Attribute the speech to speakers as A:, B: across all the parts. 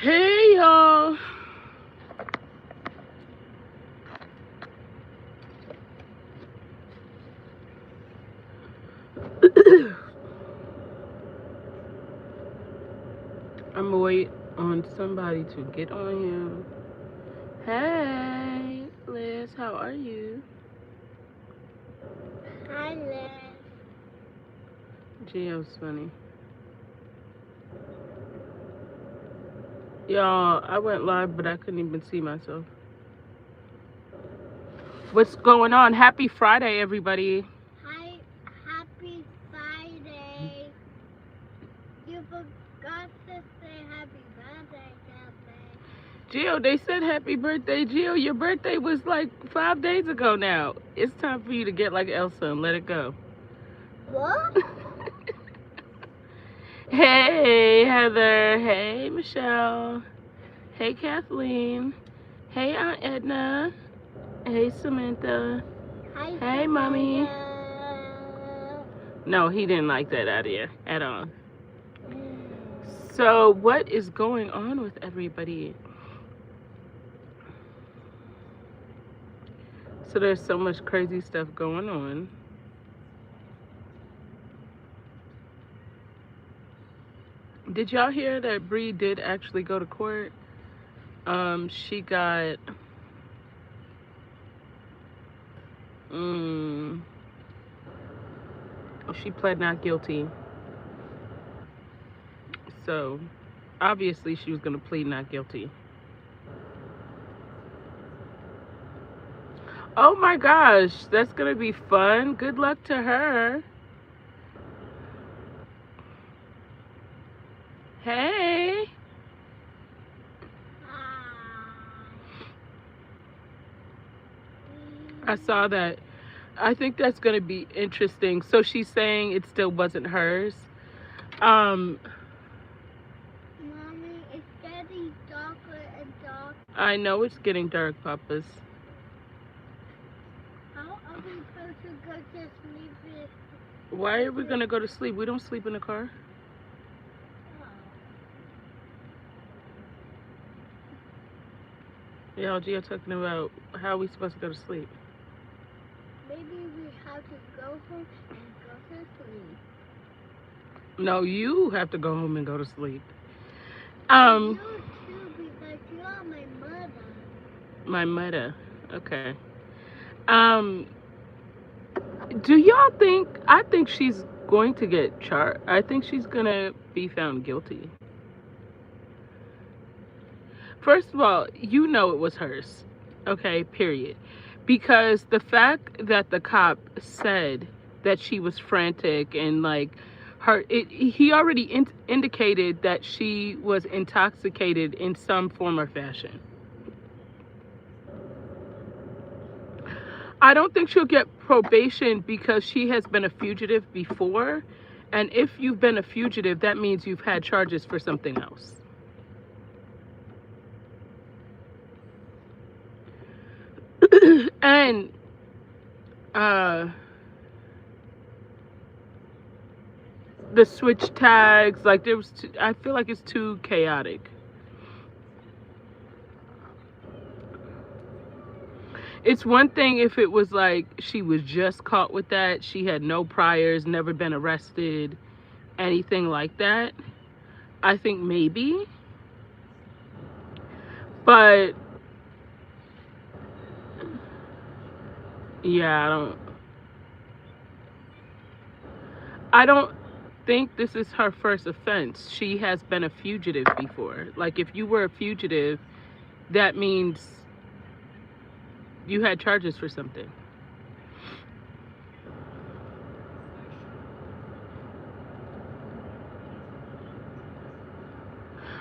A: Hey y'all. I'm gonna wait on somebody to get on here. Hey, Liz, how are you?
B: Hi, Liz.
A: Gio's funny. Y'all, I went live, but I couldn't even see myself. What's going on? Happy Friday, everybody.
B: Hi, happy Friday. You forgot to say happy birthday, Kathy.
A: Gio, they said happy birthday, Gio. Your birthday was like 5 days ago now. It's time for you to get like Elsa and let it go.
B: What?
A: Hey, Heather. Hey, Michelle. Hey, Kathleen. Hey, Aunt Edna. Hey, Samantha.
B: Hi,
A: Hey, Mommy.
B: Samantha.
A: No, he didn't like that idea at all. So, what is going on with everybody? So, there's so much crazy stuff going on. Did y'all hear that Bree did actually go to court? She got mm, she pled not guilty. So, obviously she was going to plead not guilty. Oh my gosh, that's going to be fun. Good luck to her. Hey. I saw that. I think that's going to be interesting. So she's saying it still wasn't hers. Um,
B: Mommy, it's getting darker and darker.
A: I know it's getting dark, Papas.
B: How are we supposed to go to sleep if...
A: Why are we going to go to sleep? We don't sleep in the car.
B: Oh.
A: Yeah, Gio talking about how we supposed to go to sleep.
B: Maybe we have to go home and go to sleep.
A: No, you have to go home and go to sleep.
B: And
A: Um,
B: you too, because you are my mother.
A: my mother. Okay. Um, do y'all think? I think she's going to get charged. I think she's gonna be found guilty. First of all, you know it was hers. Okay, period. Because the fact that the cop said that she was frantic and like he already indicated that she was intoxicated in some form or fashion. I don't think she'll get probation because she has been a fugitive before. And if you've been a fugitive, that means you've had charges for something else. And uh the switch tags, like I feel like it's too chaotic. It's one thing if it was like she was just caught with that, she had no priors, never been arrested, anything like that. I think maybe. But yeah, I don't think this is her first offense. She has been a fugitive before. Like if you were a fugitive, that means you had charges for something.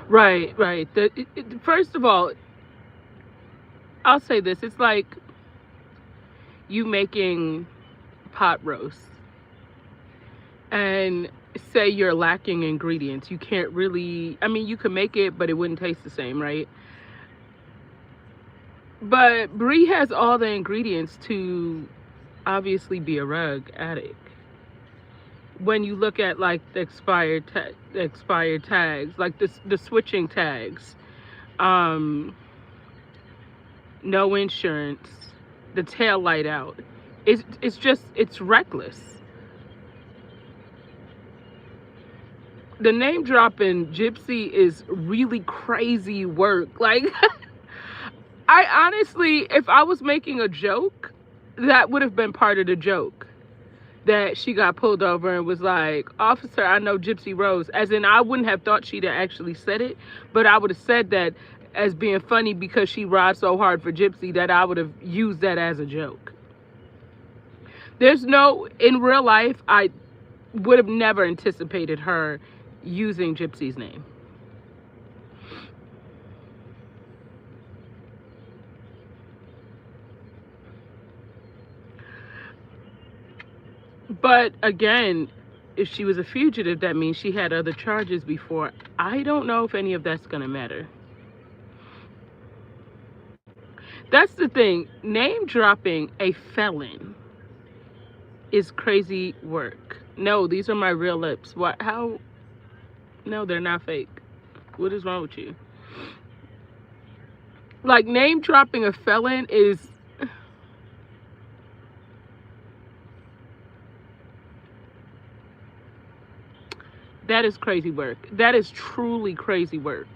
A: Right, right. First of all, I'll say this. It's like you making pot roast and say you're lacking ingredients. You can't really, I mean, you could make it, but it wouldn't taste the same, right? But Brie has all the ingredients to obviously be a rug addict. When you look at like the expired tags, like the switching tags, um, no insurance, the tail light out. It's just it's reckless. The name dropping Gypsy is really crazy work. Like I honestly, if I was making a joke, that would have been part of the joke. That she got pulled over and was like, "Officer, I know Gypsy Rose." As in, I wouldn't have thought she'd have actually said it, but I would have said that as being funny because she ride so hard for Gypsy that I would have used that as a joke. There's no, in real life, I would have never anticipated her using Gypsy's name. But again, if she was a fugitive, that means she had other charges before. I don't know if any of that's going to matter. That's the thing. Name dropping a felon is crazy work. No, these are my real lips. What? How? No, they're not fake. What is wrong with you? Like, name dropping a felon is. That is crazy work. That is truly crazy work.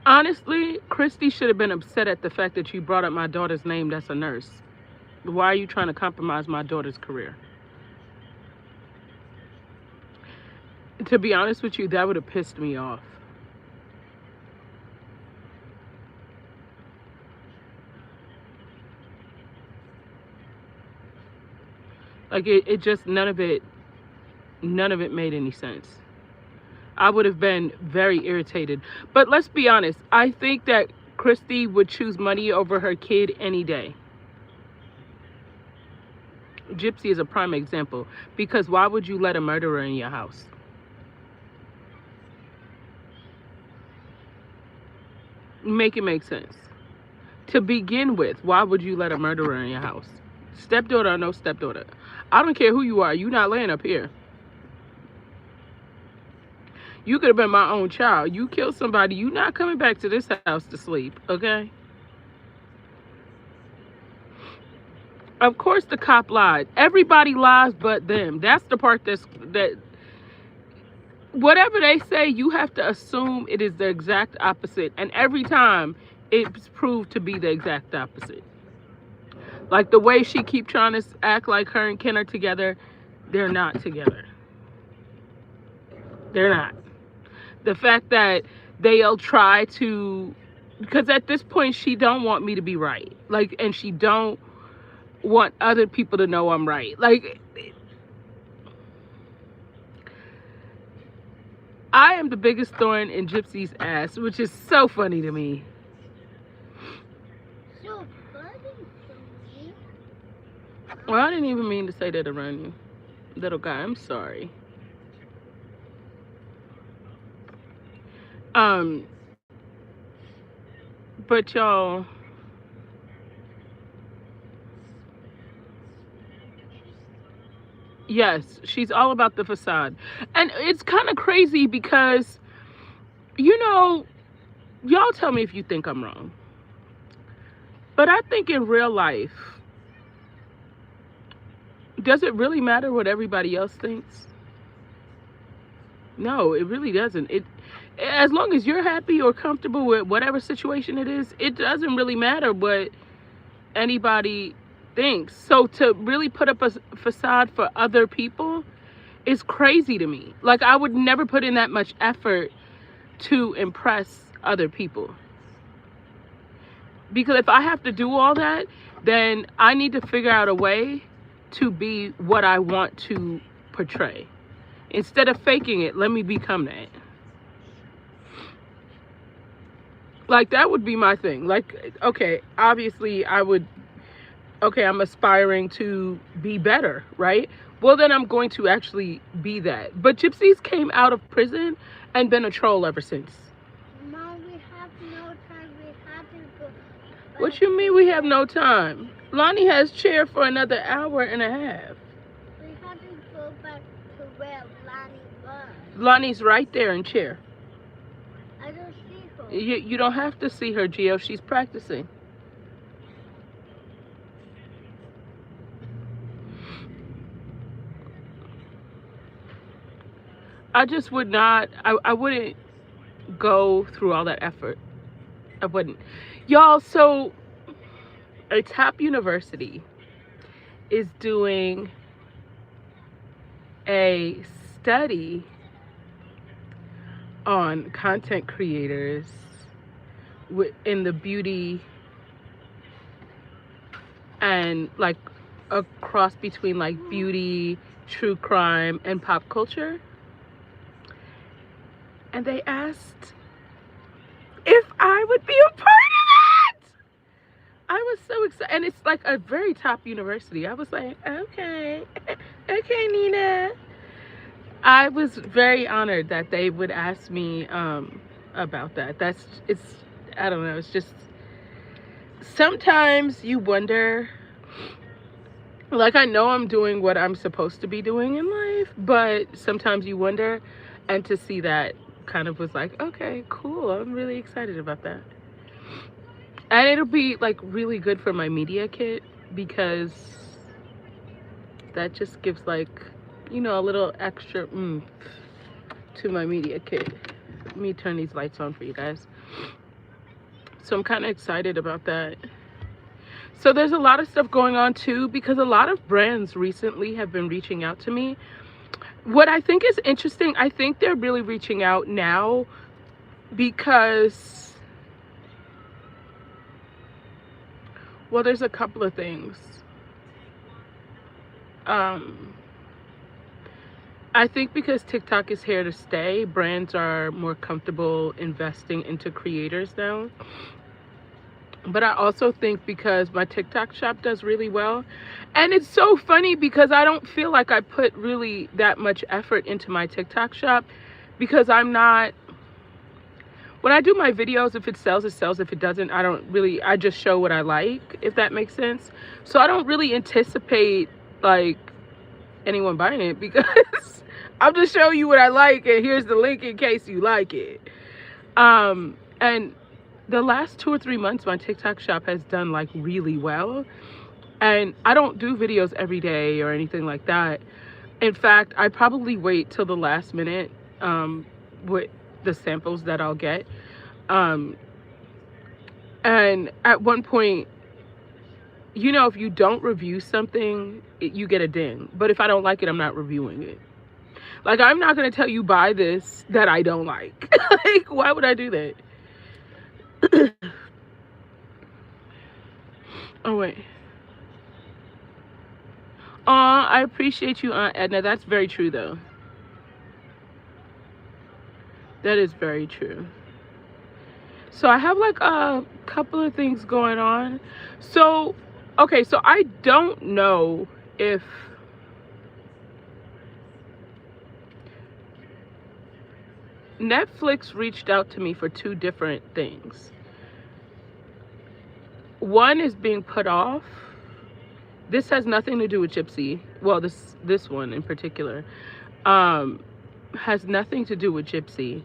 A: Honestly, Christy should have been upset at the fact that you brought up my daughter's name that's a nurse. Why are you trying to compromise my daughter's career? To be honest with you, that would have pissed me off. Like it just none of it made any sense. I would have been very irritated. But let's be honest, I think that Christy would choose money over her kid any day. Gypsy is a prime example because why would you let a murderer in your house? Make it make sense. To begin with, why would you let a murderer in your house? Stepdaughter or no stepdaughter? I don't care who you are. You're not laying up here. You could have been my own child. You killed somebody. You're not coming back to this house to sleep, okay? Of course the cop lied. Everybody lies but them. That's the part that whatever they say, you have to assume it is the exact opposite. And every time it's proved to be the exact opposite. Like the way she keep trying to act like her and Ken are together, they're not together. They're not. The fact that they'll try to, because at this point she don't want me to be right. Like, and she don't want other people to know I'm right. Like, I am the biggest thorn in Gypsy's ass, which is so funny to me.
B: So funny to me.
A: Well, I didn't even mean to say that around you, little guy. I'm sorry. But y'all, yes, she's all about the facade. And it's kind of crazy because, you know, y'all tell me if you think I'm wrong. But I think in real life, does it really matter what everybody else thinks? No, it really doesn't. It, as long as you're happy or comfortable with whatever situation it is, it doesn't really matter what anybody thinks. So to really put up a facade for other people is crazy to me. Like, I would never put in that much effort to impress other people. Because if I have to do all that, then I need to figure out a way to be what I want to portray. Instead of faking it, let me become that. Like, that would be my thing. Like, okay, obviously I'm aspiring to be better, right? Well, then I'm going to actually be that. But Gypsy's came out of prison and been a troll ever since.
B: Mom, we have no time. We have to go.
A: What you mean we have no time? Lonnie has chair for another hour and a half.
B: We
A: Lonnie's right there in chair.
B: I don't see her.
A: You don't have to see her, Gio. She's practicing. I just would not. I wouldn't go through all that effort. I wouldn't. Y'all, so a top university is doing a study on content creators in the beauty and like a cross between like beauty, true crime, and pop culture. And they asked if I would be a part of it. I was so excited. And it's like a very top university. I was like, okay, okay, Nina. I was very honored that they would ask me about that. I don't know, it's just, sometimes you wonder, like, I know I'm doing what I'm supposed to be doing in life, but sometimes you wonder, and to see that kind of was like, okay, cool. I'm really excited about that. And it'll be like really good for my media kit because that just gives like, a little extra to my media kit. Let me turn these lights on for you guys. So I'm kind of excited about that. So there's a lot of stuff going on too, because a lot of brands recently have been reaching out to me. What I think is interesting, I think they're really reaching out now because, well, there's a couple of things. I think because TikTok is here to stay, brands are more comfortable investing into creators now. But I also think because my TikTok shop does really well. And it's so funny because I don't feel like I put really that much effort into my TikTok shop because I'm not, when I do my videos, if it sells, it sells. If it doesn't, I just show what I like, if that makes sense. So I don't really anticipate like anyone buying it because I'm just showing you what I like and here's the link in case you like it. And the last 2 or 3 months, my TikTok shop has done like really well. And I don't do videos every day or anything like that. In fact, I probably wait till the last minute with the samples that I'll get. And at one point, if you don't review something, you get a ding. But if I don't like it, I'm not reviewing it. Like, I'm not going to tell you buy this that I don't like. Like, why would I do that? Oh, wait. I appreciate you, Aunt Edna. That's very true, though. That is very true. So I have like a couple of things going on. So, okay, so I don't know if Netflix reached out to me for 2 different things. One is being put off. This has nothing to do with Gypsy. Well, this one in particular has nothing to do with Gypsy.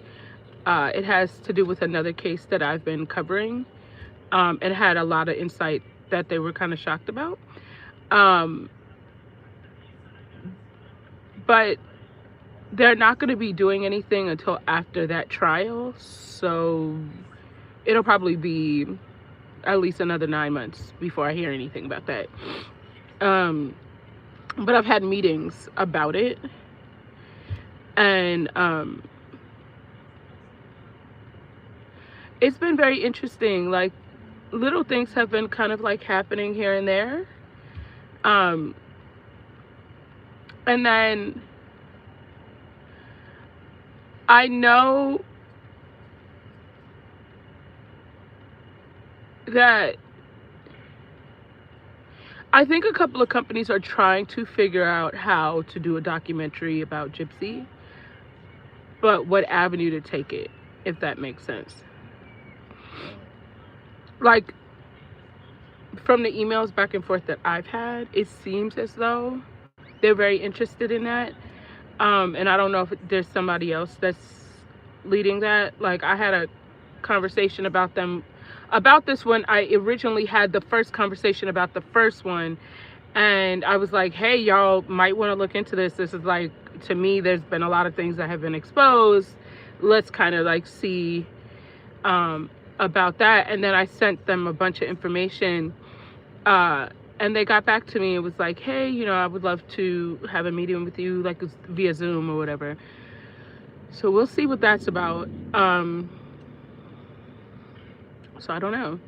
A: It has to do with another case that I've been covering, and had a lot of insight that they were kind of shocked about. But they're not going to be doing anything until after that trial. So it'll probably be at least another 9 months before I hear anything about that. But I've had meetings about it. And it's been very interesting. Like, little things have been kind of like happening here and there. And then I know that I think a couple of companies are trying to figure out how to do a documentary about Gypsy, but what avenue to take it, if that makes sense. Like, from the emails back and forth that I've had, it seems as though they're very interested in that. And I don't know if there's somebody else that's leading that. Like I had a conversation about them about this one. I originally had the first conversation about the first one, and I was like, hey, y'all might want to look into this. This is like, to me, there's been a lot of things that have been exposed. Let's kind of like see about that. And then I sent them a bunch of information, uh, and they got back to me. It was like, hey, I would love to have a meeting with you, like via Zoom or whatever. So we'll see what that's about. So I don't know.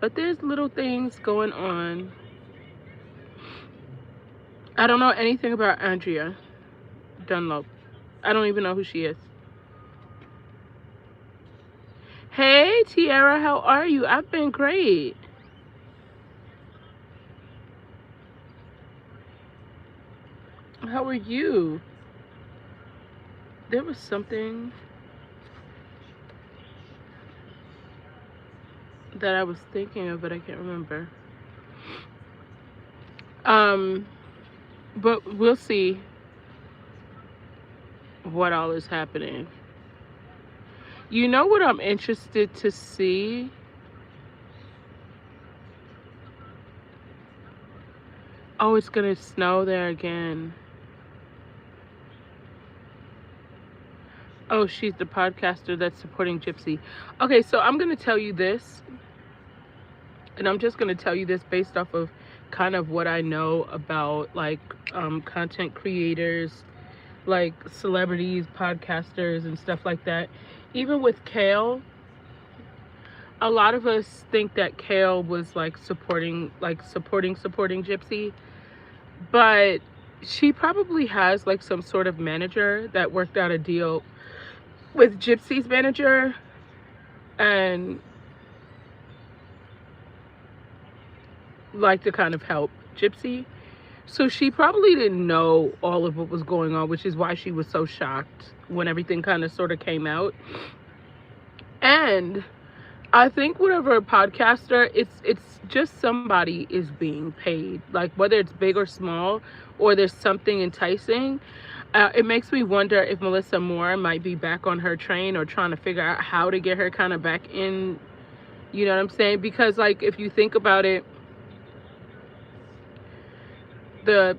A: But there's little things going on. I don't know anything about Andrea Dunlop. I don't even know who she is. Hey, Tiara, how are you? I've been great. How are you? There was something that I was thinking of, but I can't remember. But we'll see what all is happening. You know what I'm interested to see? Oh, it's gonna snow there again. Oh, she's the podcaster that's supporting Gypsy. Okay, so I'm gonna tell you this, and I'm just gonna tell you this based off of kind of what I know about like content creators, like celebrities, podcasters, and stuff like that. Even with Kale, a lot of us think that Kale was like supporting Gypsy, but she probably has like some sort of manager that worked out a deal with Gypsy's manager, and like to kind of help Gypsy. So she probably didn't know all of what was going on, which is why she was so shocked when everything kind of sort of came out. And I think whatever a podcaster, it's just somebody is being paid, like whether it's big or small, or there's something enticing. It makes me wonder if Melissa Moore might be back on her train or trying to figure out how to get her kind of back in. You know what I'm saying? Because like if you think about it, the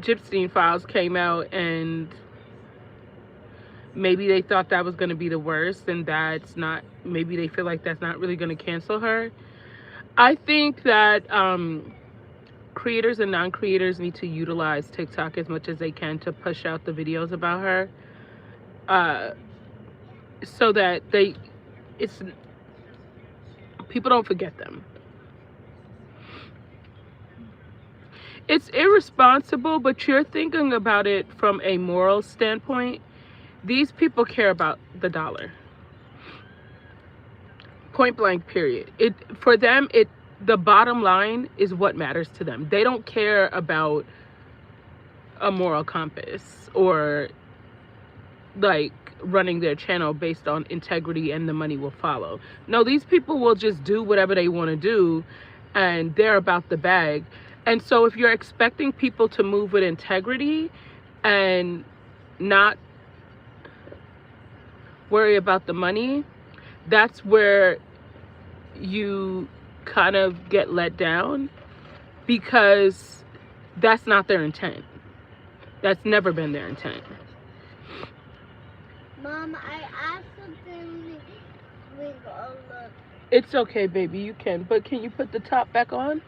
A: Gypsy files came out, and maybe they thought that was going to be the worst, and that's not. Maybe they feel like that's not really going to cancel her. I think that creators and non-creators need to utilize TikTok as much as they can to push out the videos about her, uh, so that it's people don't forget them. It's irresponsible, but you're thinking about it from a moral standpoint. These people care about the dollar. Point blank, period. It for them, the bottom line is what matters to them. They don't care about a moral compass or like running their channel based on integrity and the money will follow. No, these people will just do whatever they want to do, and they're about the bag. And so if you're expecting people to move with integrity and not worry about the money, that's where you kind of get let down, because that's not their intent. That's never been their intent.
B: Mom, I accidentally all the...
A: It's okay, baby, you can. But can you put the top back on?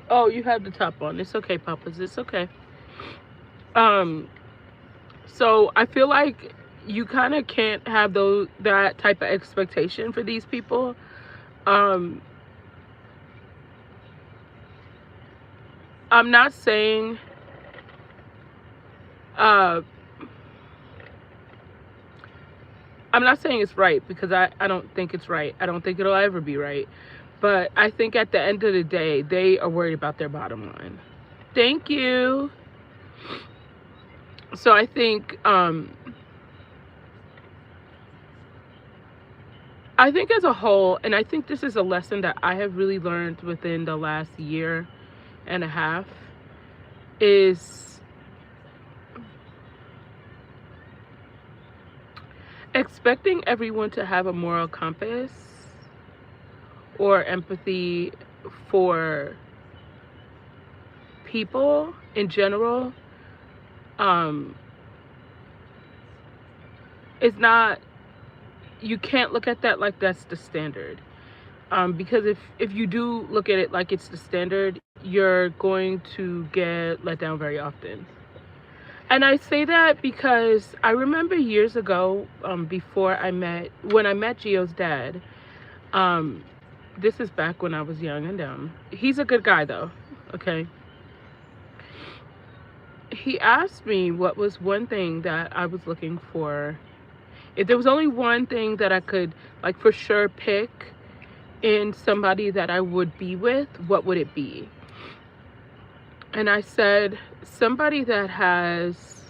A: Oh, you have the top on. It's okay, Papas. It's okay. So I feel like you kind of can't have that type of expectation for these people. I'm not saying I'm not saying it's right, because I don't think it's right. I don't think it'll ever be right. But I think at the end of the day, they are worried about their bottom line. Thank you. So I think as a whole, and I think this is a lesson that I have really learned within the last year, and a half is expecting everyone to have a moral compass or empathy for people in general um, is not, you can't look at that like that's the standard. Because if you do look at it like it's the standard, you're going to get let down very often. And I say that because I remember years ago, when I met Gio's dad, um, this is back when I was young and dumb. He's a good guy though, okay? He asked me what was one thing that I was looking for. If there was only one thing that I could, like, for sure pick in somebody that I would be with, what would it be? And I said, somebody that has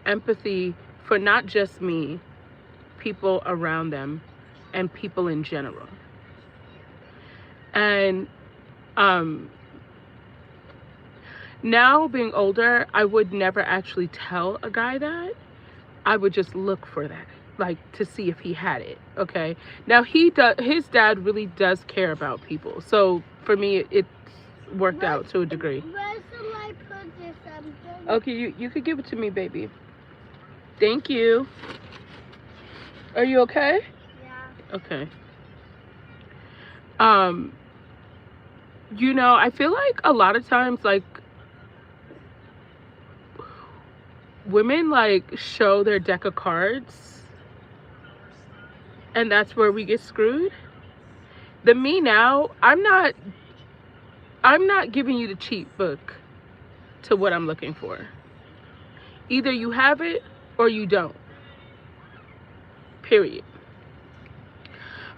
A: empathy for not just me, people around them, and people in general. And um, now being older, I would never actually tell a guy that. I would just look for that, like to see if he had it. Okay. Now he does. His dad really does care about people. So for me, it worked out to a degree.
B: Where shall I put this?
A: Okay, you could give it to me, baby. Thank you. Are you okay?
B: Yeah.
A: Okay. Um, I feel like a lot of times, like, women like show their deck of cards, and that's where we get screwed. The me now, I'm not giving you the cheat book to what I'm looking for. Either you have it or you don't. Period.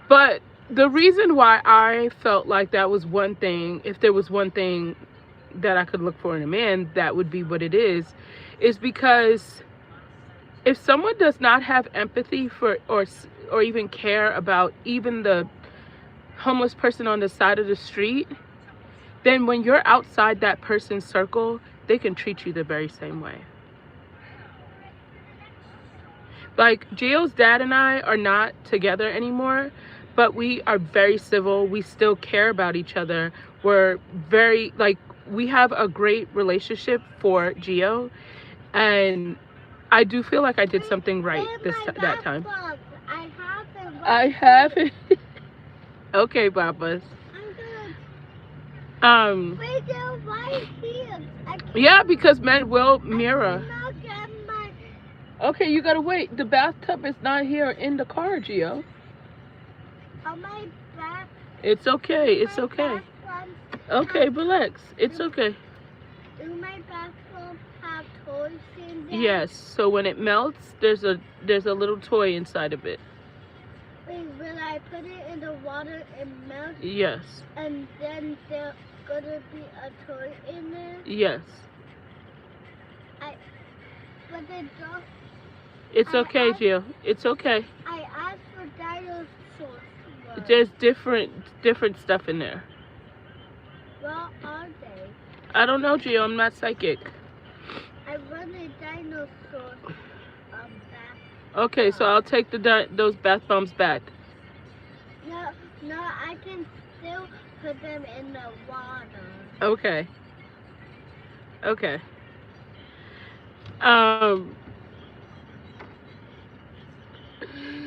A: But the reason why I felt like that was one thing, if there was one thing that I could look for in a man, that would be what it is because if someone does not have empathy for or even care about even the homeless person on the side of the street, then when you're outside that person's circle, they can treat you the very same way. Like, Gio's dad and I are not together anymore, but we are very civil. We still care about each other. We're very, like, we have a great relationship for Gio, and I do feel like I did something right that time.
B: I have it.
A: I have it. Okay, Papas.
B: I'm good.
A: Um,
B: Wait, they're right here.
A: yeah, because men will mirror.
B: I cannot get my.
A: Okay, you gotta wait. The bathtub is not here in the car, Gio.
B: On my back.
A: It's okay. It's okay. Okay, relax. It's okay.
B: Do my bathroom have toys in there?
A: Yes. So when it melts, there's a little toy inside of it.
B: Wait, will I put it in the water and melt?
A: Yes.
B: And then there's gonna be a toy in there?
A: Yes.
B: But the dog.
A: It's okay, Gio. It's okay.
B: I asked for dinosaurs.
A: There's different stuff in there.
B: What are they?
A: I don't know, Gio. I'm not psychic.
B: I want a dinosaur bath.
A: Okay, so I'll take those bath bombs back.
B: No, I can still put them in the water.
A: Okay. Okay. Um.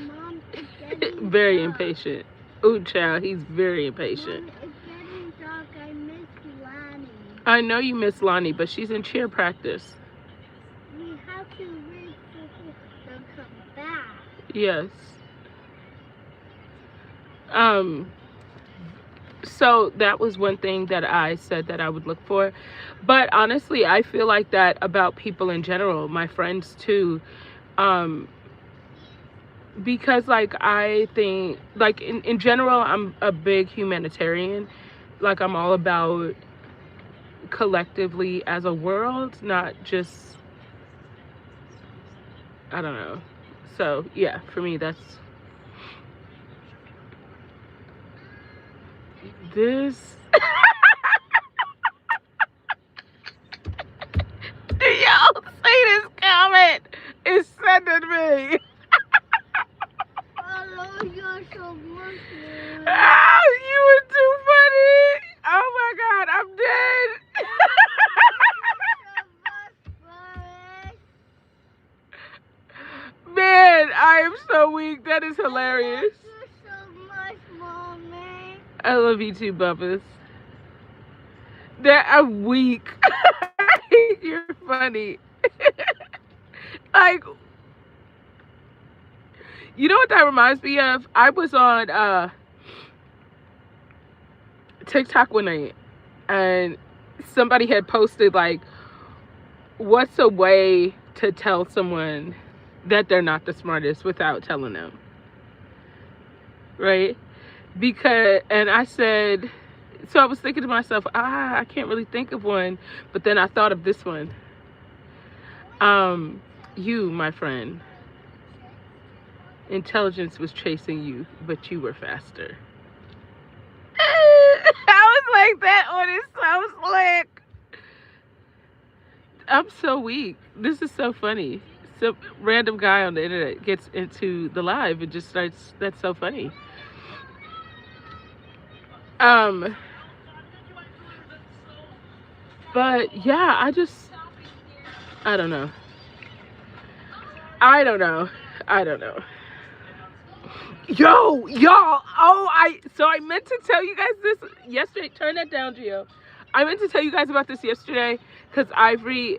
B: Mom, it's getting
A: Very
B: dark.
A: impatient. Ooh, child, he's very impatient.
B: Mom, it's getting dark. I miss Lani.
A: I know you miss Lonnie, but she's in cheer practice.
B: We have to wait for her to come back.
A: Yes. So that was one thing that I said that I would look for. But honestly, I feel like that about people in general, my friends too. Because, like, I think, like, in general, I'm a big humanitarian. Like, I'm all about collectively as a world, not just, I don't know. So yeah, for me, that's this. offended me.
B: I love you so much, Mommy.
A: Oh, you were too funny. Oh my God, I'm dead. Man, I am so weak. That is hilarious.
B: I love you so much, Mommy.
A: I love you too, Bubba's. That I'm weak. You're funny. Like, you know what that reminds me of? I was on TikTok one night, and somebody had posted like, what's a way to tell someone that they're not the smartest without telling them, right? Because, and I said, so I was thinking to myself, I can't really think of one, but then I thought of this one. You, my friend, intelligence was chasing you, but you were faster. I was like, that one is so slick. I'm so weak. This is so funny. Some random guy on the internet gets into the live and just starts. That's so funny. But yeah, I don't know. I don't know. I don't know. Yo, y'all. Oh, I meant to tell you guys this yesterday. Turn that down, Gio. I meant to tell you guys about this yesterday because Ivory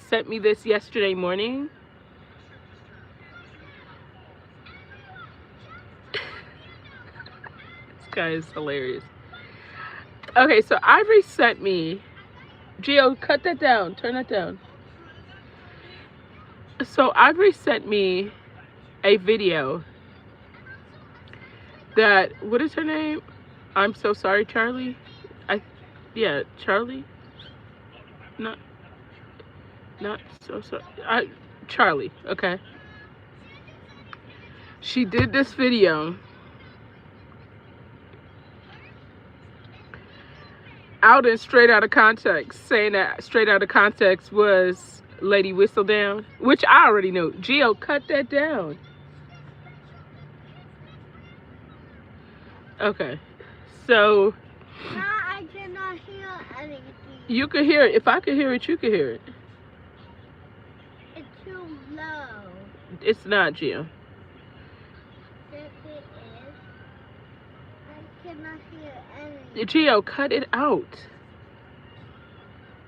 A: sent me this yesterday morning. This guy is hilarious. Okay, so Ivory sent me. Gio, cut that down. Turn that down. So Ivory sent me a video that, what is her name? I'm so sorry, Charlie. Yeah, Charlie. Not so sorry. Charlie. Okay. She did this video out and straight out of context, saying that straight out of context was Lady Whistledown, which I already knew. Gio, cut that down. Okay. So
B: Now I cannot hear anything.
A: you could hear it. If I could hear it, you could hear it.
B: It's too low.
A: It's not, Gio.
B: Yes, it is. I cannot hear anything.
A: Gio, cut it out.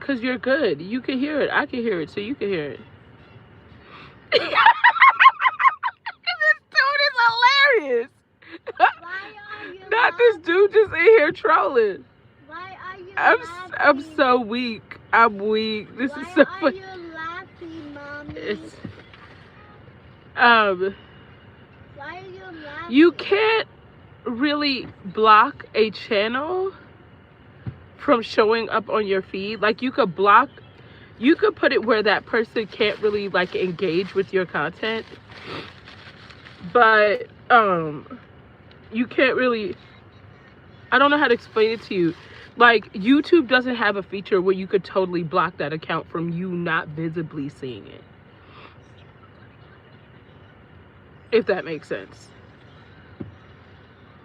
A: Cause you're good. You can hear it. I can hear it, so you can hear it. This dude is hilarious.
B: Why are you
A: Not this dude just in here trolling.
B: Why are you
A: I'm
B: laughing?
A: so weak. I'm weak. This
B: Why
A: is so
B: are
A: funny.
B: you laughing, Mommy?
A: It's
B: Why are you laughing?
A: you can't really block a channel from showing up on your feed. Like you could put it where that person can't really like engage with your content. But you can't really, I don't know how to explain it to you. Like YouTube doesn't have a feature where you could totally block that account from you not visibly seeing it. If that makes sense.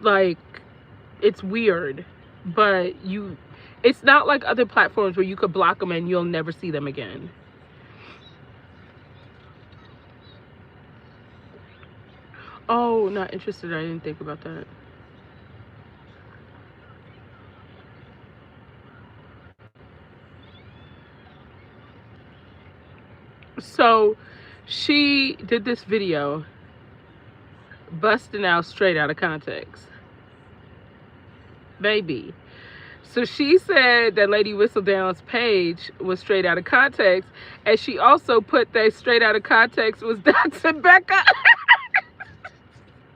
A: Like it's weird, but it's not like other platforms where you could block them and you'll never see them again. Oh, not interested. I didn't think about that. So she did this video busting out straight out of context. Baby. So she said that Lady Whistledown's page was straight out of context, and she also put that straight out of context was Dr. Becca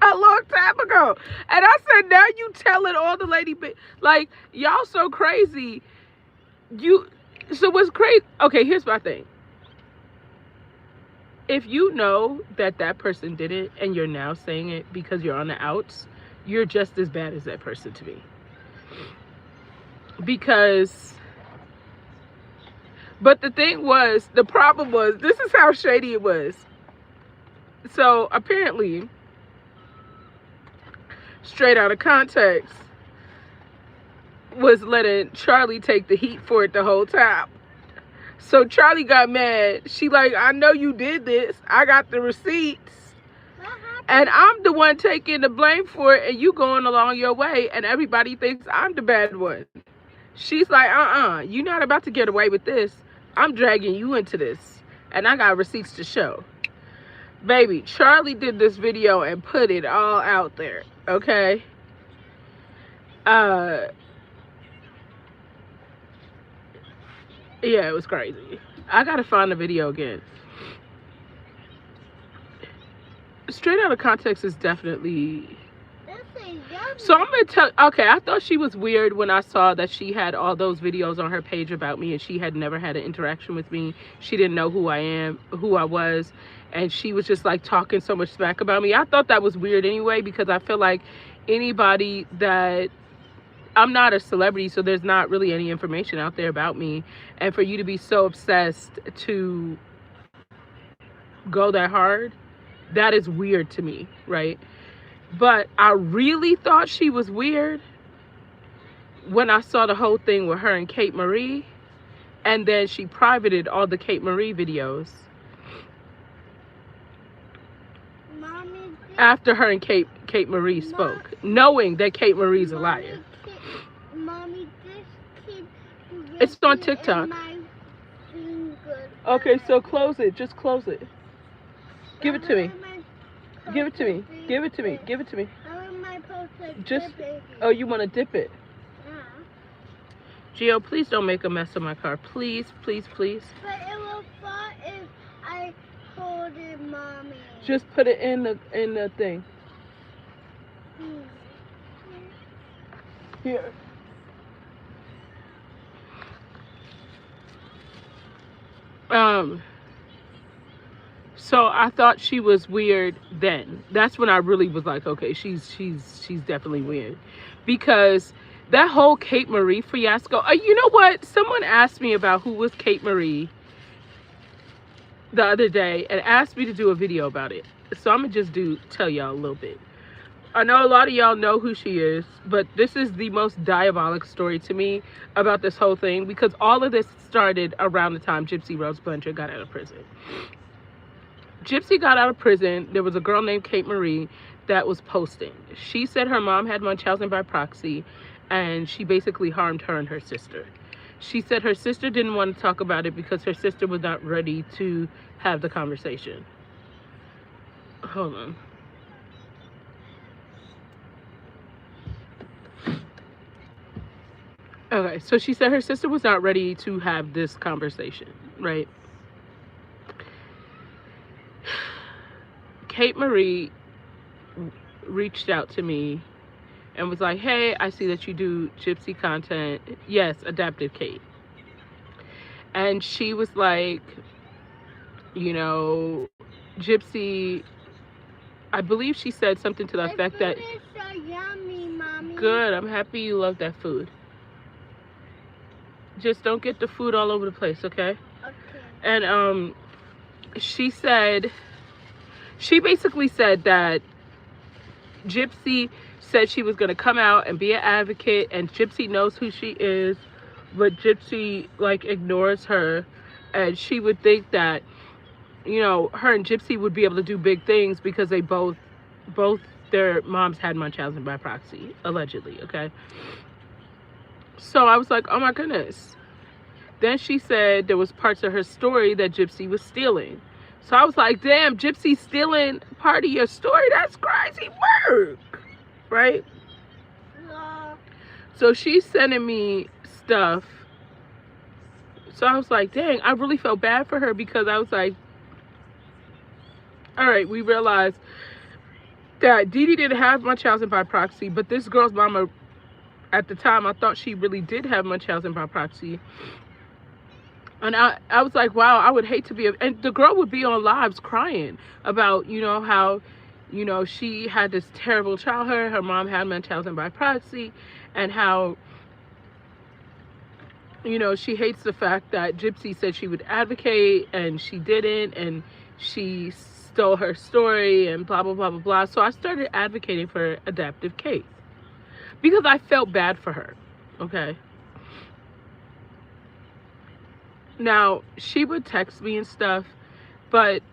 A: a long time ago. And I said, now you telling all the lady, like, y'all so crazy. So what's crazy? Okay, here's my thing. If you know that that person did it and you're now saying it because you're on the outs, you're just as bad as that person to me. But the problem was, this is how shady it was. So apparently, straight out of context, was letting Charlie take the heat for it the whole time. So Charlie got mad. She like, I know you did this. I got the receipts. And I'm the one taking the blame for it, and you going along your way, and everybody thinks I'm the bad one. She's like, you're not about to get away with this. I'm dragging you into this. And I got receipts to show. Baby, Charlie did this video and put it all out there, okay? Yeah, it was crazy. I gotta find the video again. Straight out of context is definitely... So I'm gonna tell. Okay, I thought she was weird when I saw that she had all those videos on her page about me, and she had never had an interaction with me. She didn't know who I was, and she was just like talking so much smack about me. I thought that was weird anyway, because I feel like anybody that... I'm not a celebrity, so there's not really any information out there about me, and for you to be so obsessed to go that hard, that is weird to me, right? But I really thought she was weird when I saw the whole thing with her and Kate Marie, and then she privated all the Kate Marie videos.
B: Mommy,
A: after her and Kate Marie spoke, knowing that Kate Marie's a liar.
B: Mommy, this keep
A: It's on TikTok. Okay, so close it. Just close it. Give it to me. Give it to me. Give it to me. Give it to me. Just... Oh, you want to dip it?
B: Yeah.
A: Gio, please don't make a mess of my car. Please, please, please.
B: But it will fall if I hold it, Mommy.
A: Just put it in the thing. Here. So I thought she was weird then. That's when I really was like, okay, she's definitely weird. Because that whole Kate Marie fiasco, you know what? Someone asked me about who was Kate Marie the other day and asked me to do a video about it. So I'm gonna just tell y'all a little bit. I know a lot of y'all know who she is, but this is the most diabolic story to me about this whole thing, because all of this started around the time Gypsy Rose Blanchard got out of prison. Gypsy got out of prison. There was a girl named Kate Marie that was posting. She said her mom had Munchausen by proxy, and she basically harmed her and her sister. She said her sister didn't want to talk about it because her sister was not ready to have the conversation. Hold on. Okay, so she said her sister was not ready to have this conversation, right? Kate Marie reached out to me and was like, hey, I see that you do Gypsy content. Yes, Adaptive Kate. And she was like, you know, Gypsy, I believe she said something to the effect that...
B: Food is so yummy, Mommy.
A: Good, I'm happy you love that food. Just don't get the food all over the place, okay?
B: Okay.
A: And she basically said that Gypsy said she was going to come out and be an advocate, and Gypsy knows who she is, but Gypsy like ignores her, and she would think that, you know, her and Gypsy would be able to do big things because they both their moms had Munchausen by proxy, allegedly, okay? So I was like, oh my goodness. Then she said there was parts of her story that Gypsy was stealing. So I was like, damn, Gypsy stealing part of your story? That's crazy work, right? So she's sending me stuff. So I was like, dang, I really felt bad for her, because I was like, all right, we realized that Dee Dee didn't have Munchausen by proxy, but this girl's mama, at the time, I thought she really did have Munchausen by proxy. And I was like, wow, I would hate to be... And the girl would be on lives crying about, you know, how, you know, she had this terrible childhood. Her mom had Munchausen by proxy. And how, you know, she hates the fact that Gypsy said she would advocate and she didn't. And she stole her story and blah, blah, blah, blah, blah. So I started advocating for Adaptive Kate because I felt bad for her. Okay. Now, she would text me and stuff, but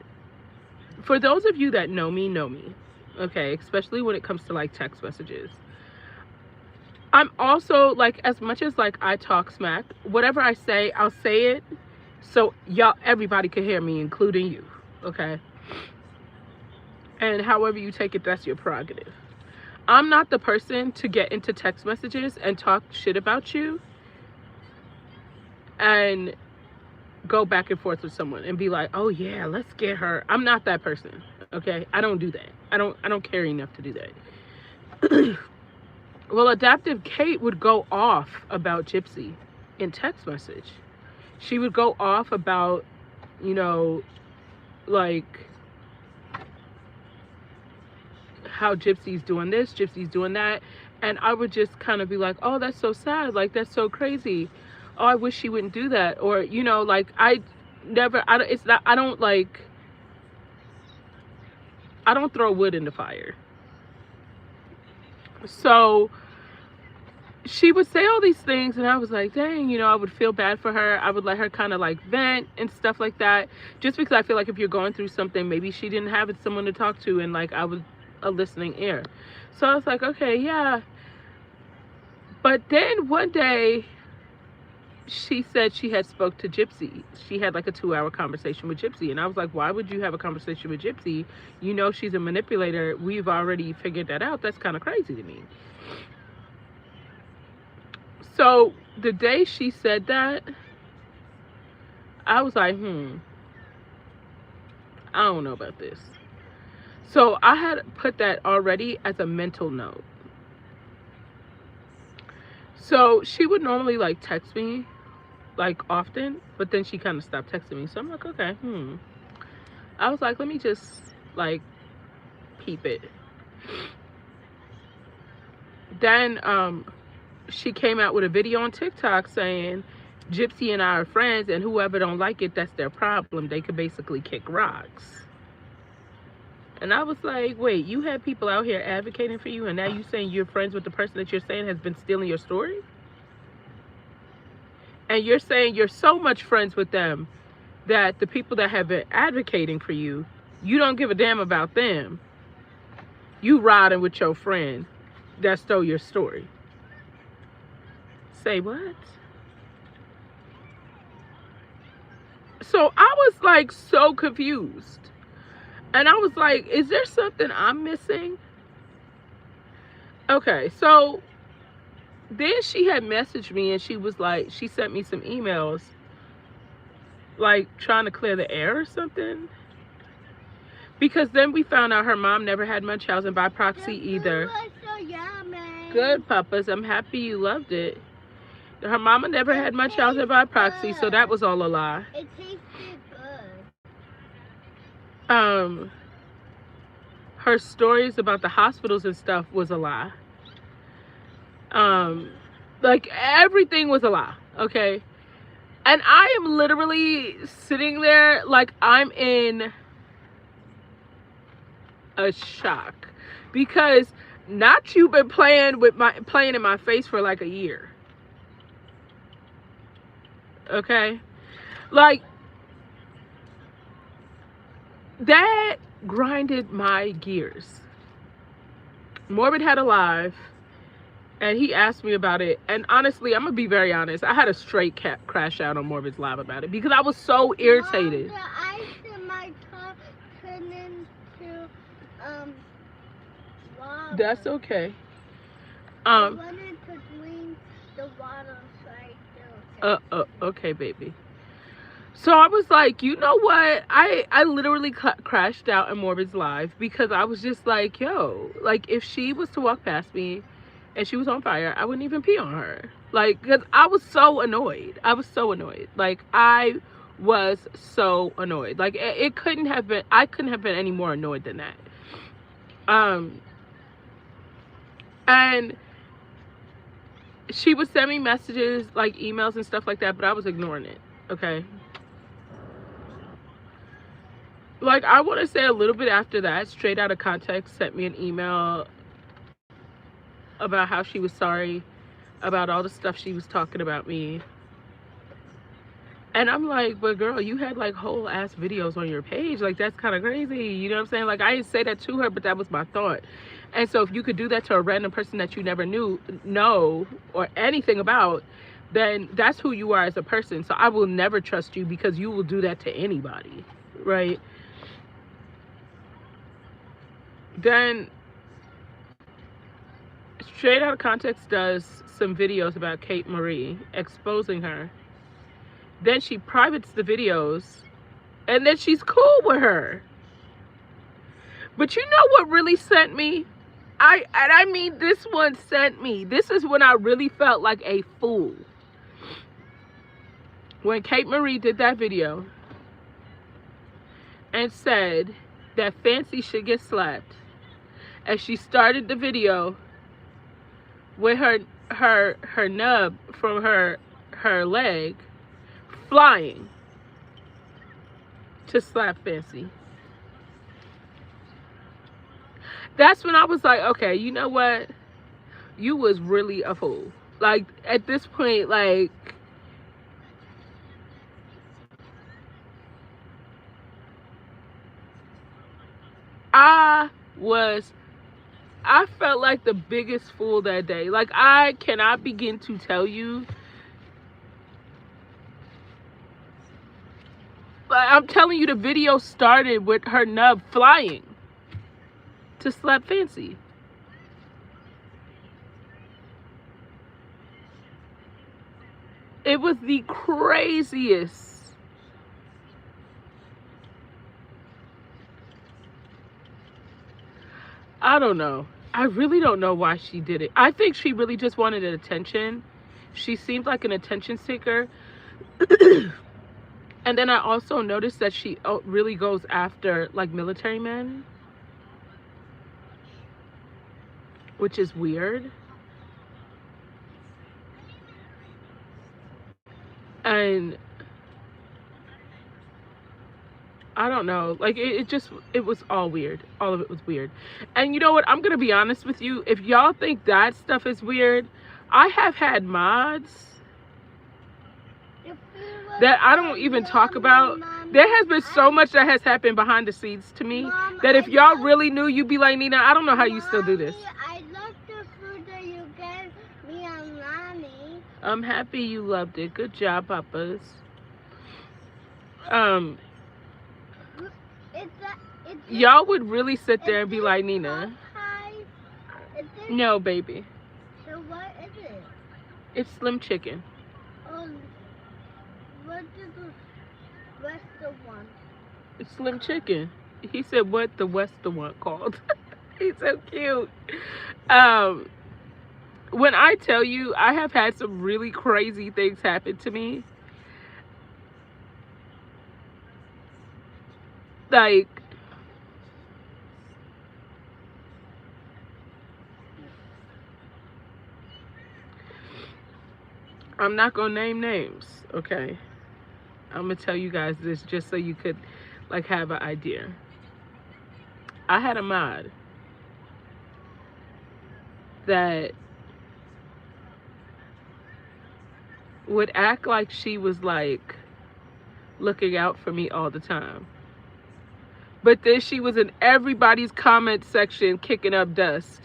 A: for those of you that know me, okay, especially when it comes to like text messages, I'm also like, as much as like I talk smack, whatever I say, I'll say it so y'all, everybody can hear me, including you, okay? And however you take it, that's your prerogative. I'm not the person to get into text messages and talk shit about you and go back and forth with someone and be like, oh yeah, let's get her. I'm not that person, okay? I don't do that. I don't care enough to do that. Well, Adaptive Kate would go off about Gypsy in text message. She would go off about, you know, like how Gypsy's doing this, Gypsy's doing that. And I would just kind of be like, oh, that's so sad. Like, that's so crazy. Oh, I wish she wouldn't do that. Or, you know, like, I don't throw wood in the fire. So she would say all these things and I was like, dang, you know, I would feel bad for her. I would let her kind of like vent and stuff like that, just because I feel like if you're going through something, maybe she didn't have someone to talk to, and like I was a listening ear. So I was like, okay, yeah. But then one day she said she had spoke to Gypsy. She had like a 2-hour conversation with Gypsy. And I was like, why would you have a conversation with Gypsy? You know, she's a manipulator. We've already figured that out. That's kind of crazy to me. So the day she said that, I was like, I don't know about this. So I had put that already as a mental note. So she would normally like text me like often, but then she kind of stopped texting me. So I'm like, okay, I was like, let me just like peep it. Then she came out with a video on TikTok saying Gypsy and I are friends, and whoever don't like it, that's their problem. They could basically kick rocks. And I was like, wait, you had people out here advocating for you, and now you saying you're friends with the person that you're saying has been stealing your story? And you're saying you're so much friends with them that the people that have been advocating for you, you don't give a damn about them. You riding with your friend that stole your story. Say what? So I was like so confused. And I was like, is there something I'm missing? Okay, so then she had messaged me and she was like, she sent me some emails like trying to clear the air or something. Because then we found out her mom never had Munchausen by proxy either.
B: Was so yummy.
A: Good, Papas. I'm happy you loved it. Her mama never had Munchausen by proxy, so that was all a lie.
B: It tasted good.
A: Her stories about the hospitals and stuff was a lie. Like everything was a lie, okay? And I am literally sitting there like I'm in a shock, because not you been playing in my face for like a year. Okay? Like that grinded my gears. Morbid had a live and he asked me about it, and honestly, I'm gonna be very honest, I had a straight crash out on Morbid's live about it because I was so irritated.
B: Mom, the ice in my cup turned into water.
A: That's okay.
B: I wanted to drink the water, so I do.
A: Okay, baby. So I was like, you know what? I literally crashed out in Morbid's live because I was just like, yo, like if she was to walk past me and she was on fire, I wouldn't even pee on her. Like, because I was so annoyed. Like, I was so annoyed. Like, I couldn't have been any more annoyed than that. And she would send me messages, like emails and stuff like that, but I was ignoring it, okay? Like, I want to say a little bit after that, Straight Out of Context sent me an email about how she was sorry about all the stuff she was talking about me. And I'm like, but girl, you had like whole ass videos on your page. Like, that's kind of crazy. You know what I'm saying? Like, I didn't say that to her, but that was my thought. And so if you could do that to a random person that you never know, or anything about, then that's who you are as a person. So I will never trust you because you will do that to anybody, right? Then Straight Out of Context does some videos about Kate Marie, exposing her. Then she privates the videos, and then she's cool with her. But you know what really sent me? I mean, this one sent me. This is when I really felt like a fool. When Kate Marie did that video and said that Fancy should get slapped, and she started the video with her nub from her leg flying to slap Fancy. That's when I was like, okay, you know what? You was really a fool. Like, at this point, like, I felt like the biggest fool that day. Like, I cannot begin to tell you. Like, I'm telling you, the video started with her nub flying to slap Fancy. It was the craziest. I don't know. I really don't know why she did it. I think she really just wanted attention. She seemed like an attention seeker. And then I also noticed that she really goes after like military men, which is weird. And I don't know, like it was all weird. All of it was weird. And you know what? I'm gonna be honest with you. If y'all think that stuff is weird, I have had mods that I don't even talk about. There has been so much that has happened behind the scenes to me that if y'all really knew, you'd be like, Nina, I don't know how you still do this.
B: I love the food that you gave me and Mommy.
A: I'm happy you loved it. Good job, Papas. Y'all would really sit there and be like, Nina. No, baby.
B: So what is it?
A: It's Slim Chicken.
B: What is the rest of one?
A: It's Slim Chicken. He said, what the Western one called? He's so cute. When I tell you, I have had some really crazy things happen to me. Like, I'm not gonna name names, okay? I'm gonna tell you guys this just so you could like have an idea. I had a mod that would act like she was like looking out for me all the time. But then she was in everybody's comment section kicking up dust.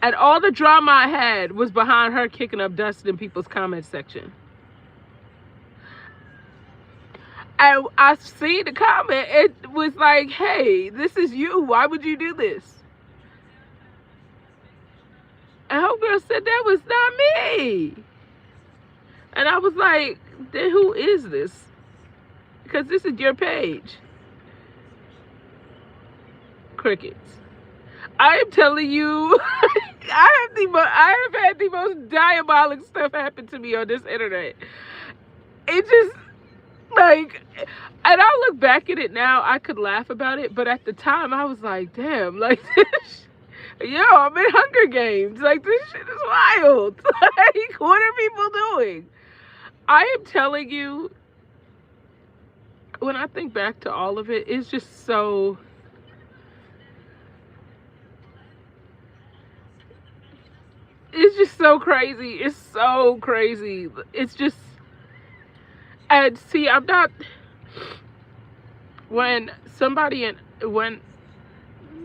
A: And all the drama I had was behind her kicking up dust in people's comment section. And I see the comment, it was like, hey, this is you. Why would you do this? And homegirl said, that was not me. And I was like, then who is this? Because this is your page. Crickets. I am telling you, I have had the most diabolic stuff happen to me on this internet. It just, like, and I look back at it now, I could laugh about it, but at the time I was like, damn, like, yo, I'm in Hunger Games. Like, this shit is wild. Like, what are people doing? I am telling you, when I think back to all of it, it's just so, it's just so crazy. It's so crazy. It's just, and see, I'm not, when somebody, and when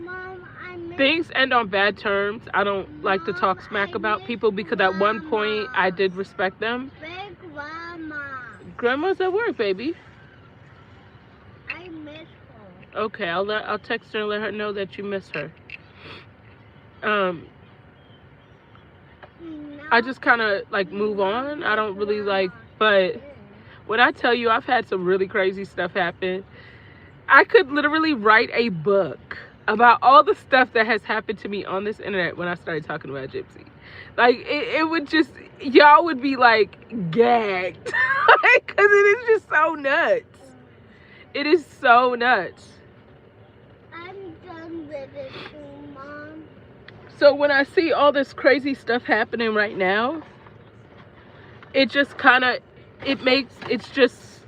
B: Mom, I miss
A: things end on bad terms, I don't like to
B: Mom,
A: talk smack
B: I
A: about
B: miss
A: people because at one point I
B: Grandma.
A: did respect them.
B: Big Grandma.
A: Grandma's at work, baby.
B: I miss her.
A: Okay, I'll text her and let her know that you miss her. Um, I
B: Now,
A: just kind of like move
B: now
A: on. I
B: Big
A: don't really like,
B: Grandma
A: but
B: is.
A: when I tell you I've had some really crazy stuff happen, I could literally write a book about all the stuff that has happened to me on this internet when I started talking about Gypsy. Like it would just, y'all would be like gagged, because it is just so nuts. It is so nuts.
B: I'm done with it too, Mom.
A: So when I see all this crazy stuff happening right now, it just kind of, it makes, it's just,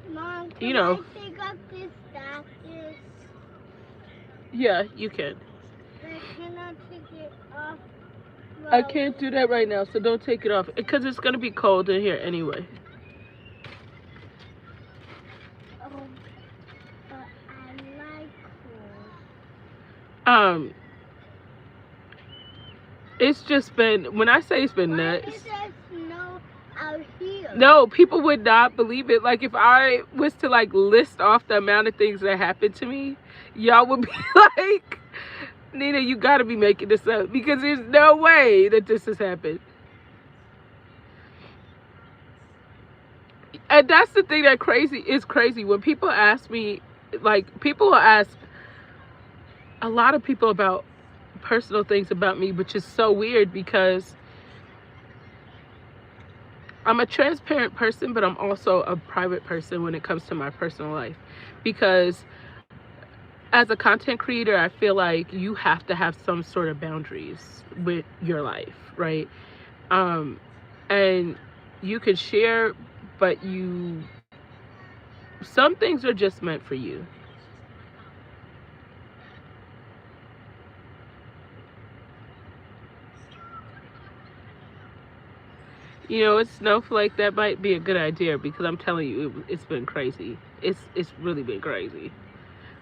B: Mom,
A: you
B: can I
A: know,
B: take off this jacket?
A: yeah, you can.
B: I cannot take it off
A: I
B: while
A: can't do that right now, so don't take it off because it's gonna be cold in here anyway.
B: oh, but I like cold.
A: Um, it's just been, when I say it's been
B: Why
A: nuts,
B: is there snow out here?
A: no, people would not believe it. Like if I was to like list off the amount of things that happened to me, y'all would be like, Nina, you gotta be making this up because there's no way that this has happened. And that's the thing that crazy is crazy when people ask me, like people will ask a lot of people about personal things about me, which is so weird because I'm a transparent person, but I'm also a private person when it comes to my personal life. Because as a content creator, I feel like you have to have some sort of boundaries with your life, right? Um, and you can share, but some things are just meant for you. You know, a snowflake, that might be a good idea because I'm telling you, it's been crazy. It's really been crazy.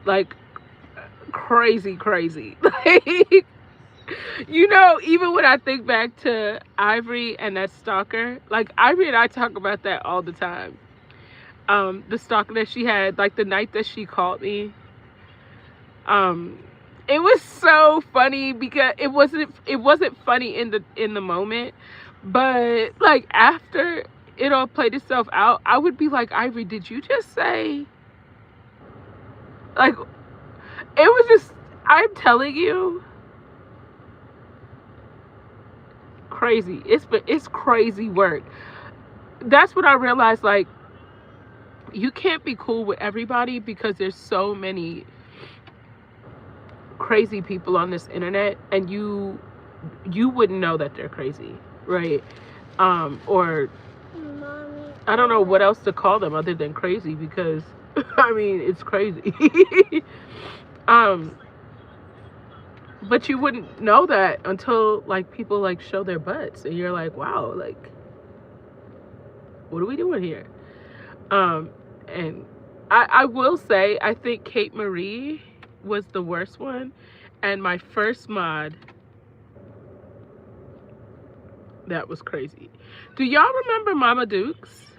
A: Like crazy, crazy. Like you know, even when I think back to Ivory and that stalker, like Ivory and I talk about that all the time. The stalker that she had, like the night that she called me. Um, it was so funny because it wasn't funny in the moment, but like after it all played itself out, I would be like, Ivory, did you just say, like, it was just, I'm telling you, crazy. It's crazy work. That's what I realized. Like, you can't be cool with everybody because there's so many crazy people on this internet, and you wouldn't know that they're crazy, right? Or
B: Mommy,
A: I don't know what else to call them other than crazy because I mean it's crazy. um, but you wouldn't know that until like people like show their butts, and you're like, wow, like what are we doing here? Um, and I will say I think Kate Marie was the worst one, and my first mod, that was crazy. Do y'all remember Mama Dukes?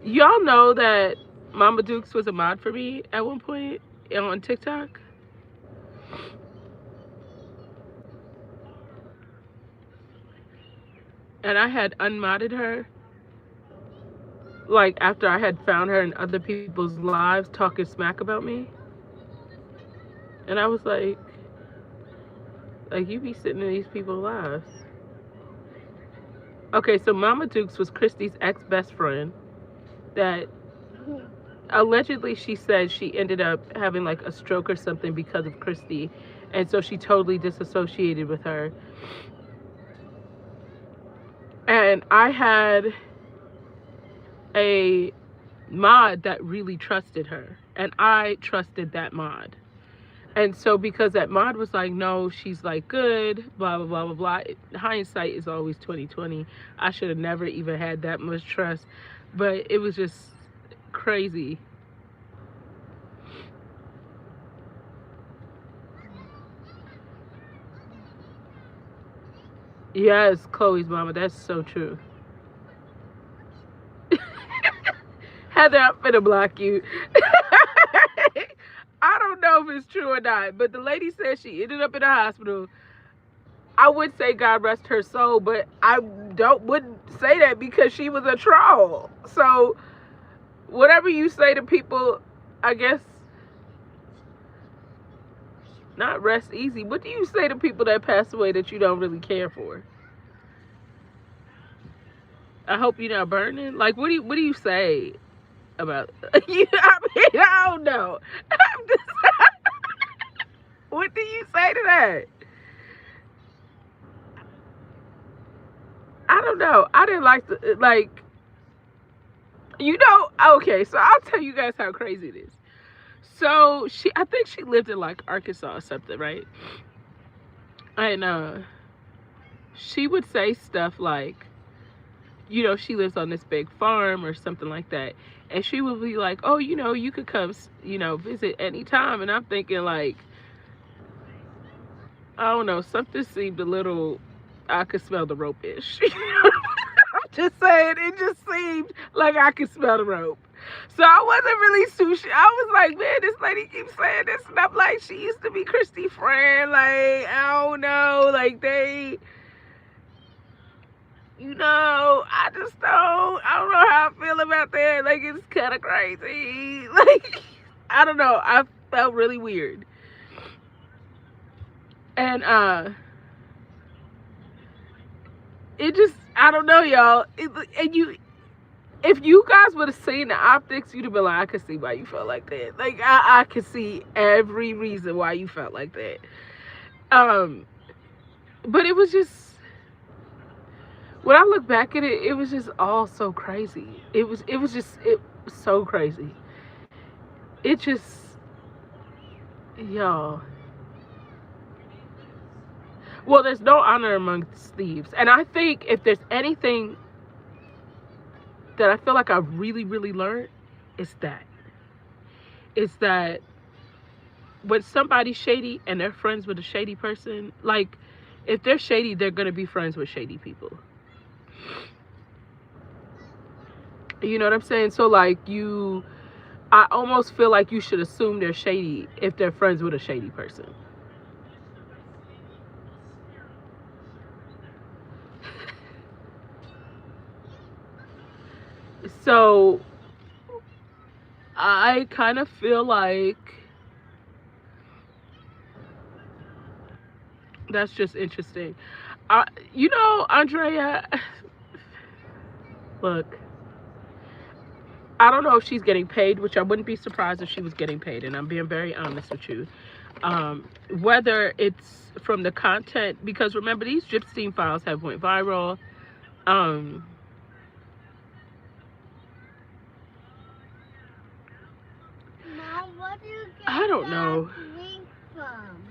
A: Y'all know that Mama Dukes was a mod for me at one point on TikTok? And I had unmodded her, like after I had found her in other people's lives talking smack about me. And I was like you be sitting in these people's lives. Okay, so Mama Dukes was Christy's ex best friend that allegedly she said she ended up having like a stroke or something because of Christy. And so she totally disassociated with her. And I had a mod that really trusted her, and I trusted that mod. And so because that mod was like, no, she's like good, blah blah blah blah blah. Hindsight is always 2020. I should have never even had that much trust, but it was just crazy. Yes, Chloe's mama. That's so true. Heather, I'm finna block you. I don't know if it's true or not, but the lady said she ended up in the hospital. I would say God rest her soul, but I don't wouldn't say that because she was a troll. So whatever you say to people, I guess not rest easy. What do you say to people that pass away that you don't really care for? I hope you're not burning. Like what do you say about you? I mean, I don't know. I'm just, what do you say to that? I don't know. I didn't like the like. Okay, so I'll tell you guys how crazy it is. So I think she lived in like Arkansas or something, right? And she would say stuff like, she lives on this big farm or something like that. And she would be like, oh, you could come, visit anytime. And I'm thinking like, I don't know, something seemed a little, I could smell the rope-ish. I'm just saying, it just seemed like I could smell the rope. So I wasn't really sushi. I was like, man, this lady keeps saying this. And I'm like, she used to be Christy friend. Like, I don't know. Like, I don't know how I feel about that. Like, it's kind of crazy. Like, I don't know. I felt really weird. And, it just, I don't know, y'all. If you guys would have seen the optics, you'd have been like, I could see why you felt like that. Like, I could see every reason why you felt like that. But it was just, when I look back at it, it was just all so crazy. It was so crazy. It just, y'all. Well, there's no honor amongst thieves. And I think if there's anything that I feel like I really, really learned, it's that. It's that when somebody's shady and they're friends with a shady person, like, if they're shady, they're going to be friends with shady people. You know what I'm saying? So, like, I almost feel like you should assume they're shady if they're friends with a shady person. So, I kind of feel like that's just interesting. Andrea, look, I don't know if she's getting paid, which I wouldn't be surprised if she was getting paid, and I'm being very honest with you. Whether it's from the content, because remember, these Gypstein files have went viral. Um,
B: Mom, what do you get
A: I don't
B: that
A: know.
B: drink from?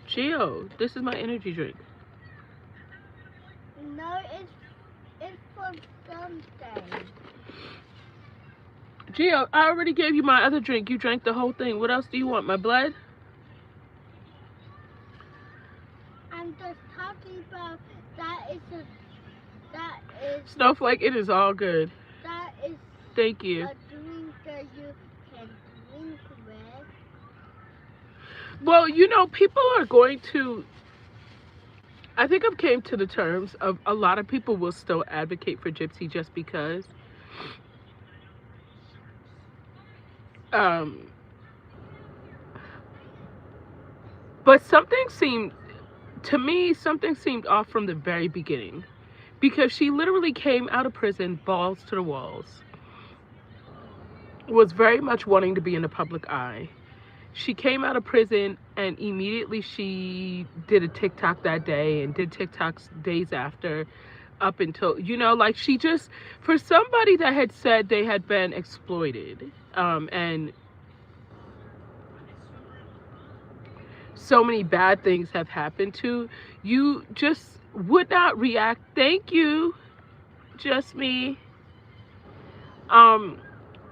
A: Gio, this is my energy drink.
B: No, it's for something.
A: Gio, I already gave you my other drink. You drank the whole thing. What else do you want? My blood?
B: I'm just talking about that is
A: Snowflake, it is all good.
B: that is
A: Thank you.
B: a drink that you can drink with.
A: Well, people are going to, I think I've came to the terms of a lot of people will still advocate for Gypsy just because. Um, but something seemed off from the very beginning. Because she literally came out of prison, balls to the walls, was very much wanting to be in the public eye. She came out of prison and immediately she did a TikTok that day and did TikToks days after, up until, like she just, for somebody that had said they had been exploited, and so many bad things have happened to you, just would not react. Thank you, just me. Um,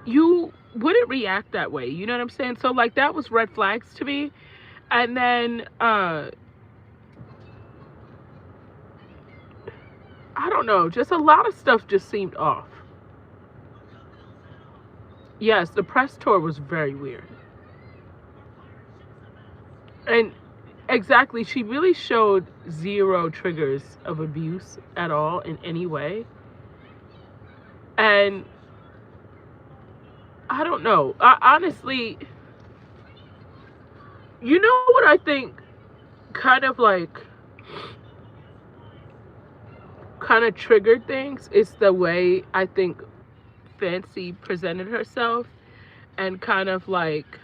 A: you wouldn't react that way. You know what I'm saying? So like that was red flags to me. And then I don't know, just a lot of stuff just seemed off. Yes, the press tour was very weird. And exactly, she really showed zero triggers of abuse at all in any way. And I don't know. Honestly, you know what I think kind of like kind of triggered things is the way I think Fancy presented herself, and kind of like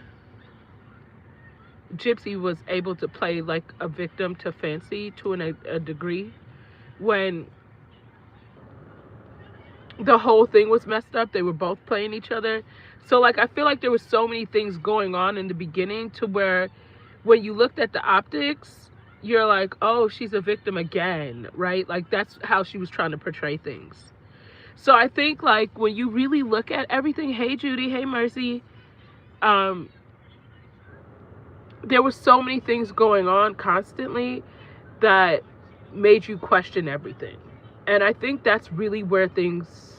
A: Gypsy was able to play like a victim to Fancy to a degree, when the whole thing was messed up. They were both playing each other. So like I feel like there was so many things going on in the beginning to where when you looked at the optics, you're like, oh, she's a victim again, right? Like that's how she was trying to portray things. So I think like when you really look at everything, hey Judy, hey Mercy, um, there were so many things going on constantly that made you question everything. And I think that's really where things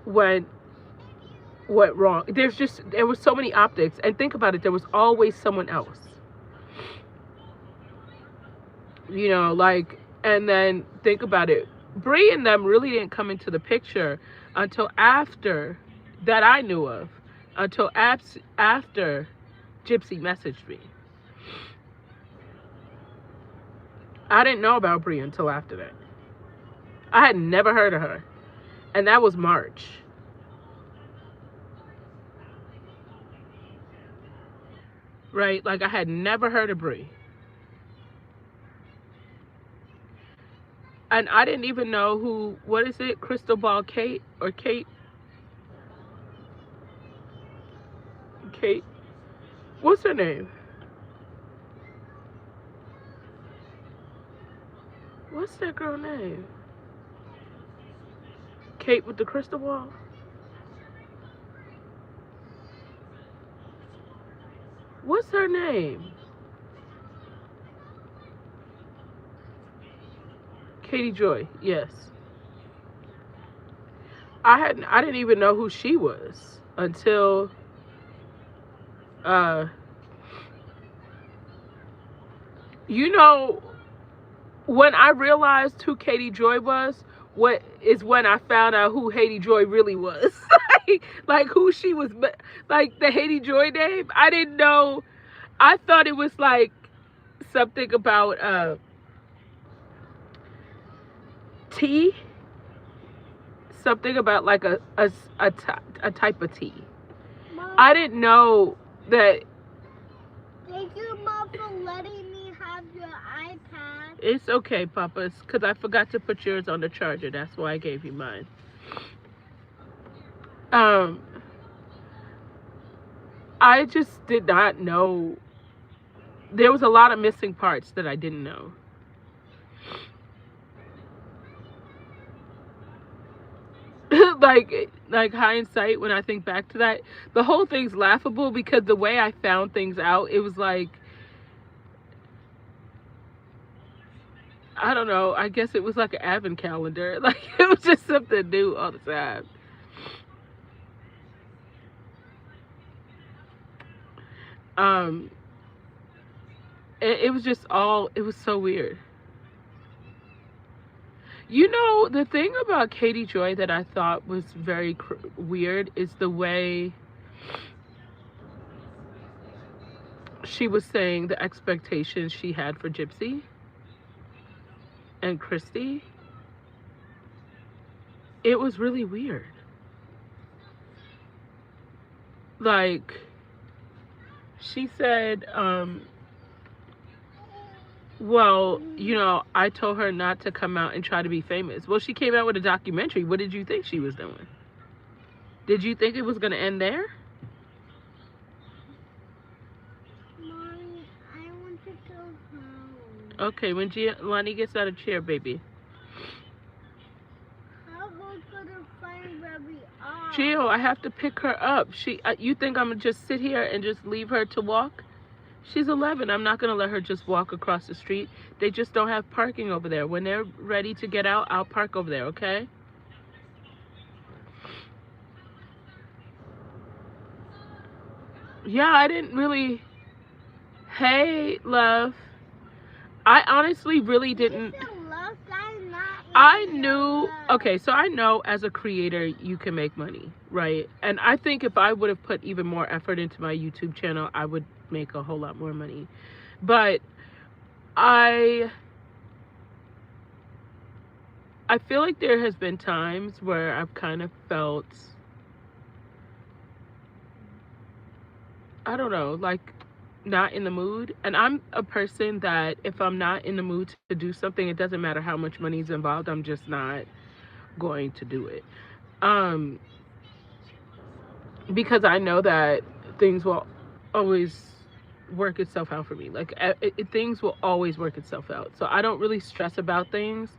A: went went wrong. There was so many optics, and think about it, there was always someone else. Like, and then think about it. Bree and them really didn't come into the picture until after, that I knew of, until after Gypsy messaged me. I didn't know about Bree until after that. I had never heard of her, and that was March. Right? Like I had never heard of Bree. And I didn't even know who, what is it, Crystal Ball Kate or Kate? Kate, what's her name? What's that girl name? Kate with the crystal ball? What's her name? Katie Joy, yes. I didn't even know who she was until uh you know when I realized who Katie Joy was, what is when I found out who Haiti Joy really was. Like who she was, like the Haiti Joy name. I didn't know. I thought it was like something about tea, something about like a type of tea.
B: Mom,
A: I didn't know that.
B: thank you, Mom, for letting me have your iPad.
A: It's okay, Papa, because I forgot to put yours on the charger. That's why I gave you mine. Um, I just did not know. There was a lot of missing parts that I didn't know. like hindsight, when I think back to that, the whole thing's laughable because the way I found things out, it was like, I don't know, I guess it was like an advent calendar. Like it was just something new all the time. Um, it was just all, it was so weird. The thing about Katie Joy that I thought was very weird is the way she was saying the expectations she had for Gypsy and Christy. It was really weird. Like, she said, Well, I told her not to come out and try to be famous. Well, she came out with a documentary. What did you think she was doing? Did you think it was going to end there?
B: Mommy, I want to go home.
A: Okay, when Lonnie gets out of chair, baby.
B: How am I gonna find where we
A: Gio,
B: are?
A: I have to pick her up. You think I'm gonna just sit here and just leave her to walk? She's 11. I'm not gonna let her just walk across the street. They just don't have parking over there. When they're ready to get out, I'll park over there. Okay? Yeah, I didn't really. Hey, love. I honestly really
B: You
A: didn't.
B: still love that, not
A: I
B: even your
A: knew,
B: love.
A: okay, so I know as a creator you can make money, right? And I think if I would have put even more effort into my YouTube channel, I would make a whole lot more money. But I I feel like there has been times where I've kind of felt, I don't know, like not in the mood. And I'm a person that if I'm not in the mood to do something, it doesn't matter how much money is involved, I'm just not going to do it. Um because I know that things will always work itself out for me. Like things will always work itself out. So I don't really stress about things.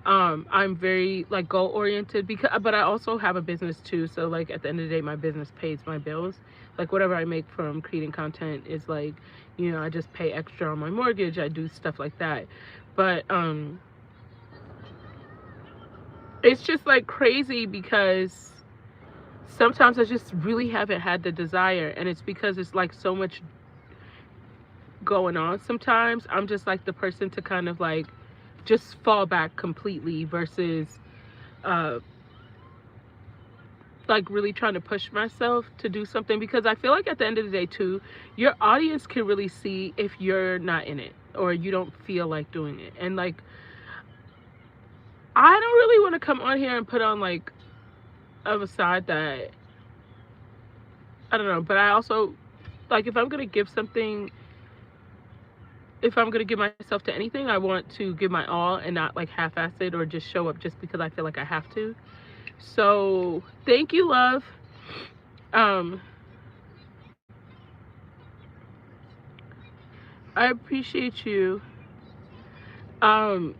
A: I'm very like goal oriented because, but I also have a business too. So like at the end of the day, my business pays my bills. Like whatever I make from creating content is like, I just pay extra on my mortgage. I do stuff like that. But it's just like crazy because sometimes I just really haven't had the desire, and it's because it's like so much going on. Sometimes I'm just like the person to kind of like just fall back completely versus uh like really trying to push myself to do something, because I feel like at the end of the day too, your audience can really see if you're not in it or you don't feel like doing it. And like I don't really want to come on here and put on like of a side that I don't know, but I also like if I'm going to give something, if I'm gonna give myself to anything, I want to give my all and not like half-ass it or just show up just because I feel like I have to. So thank you, love. Um, I appreciate you. Um,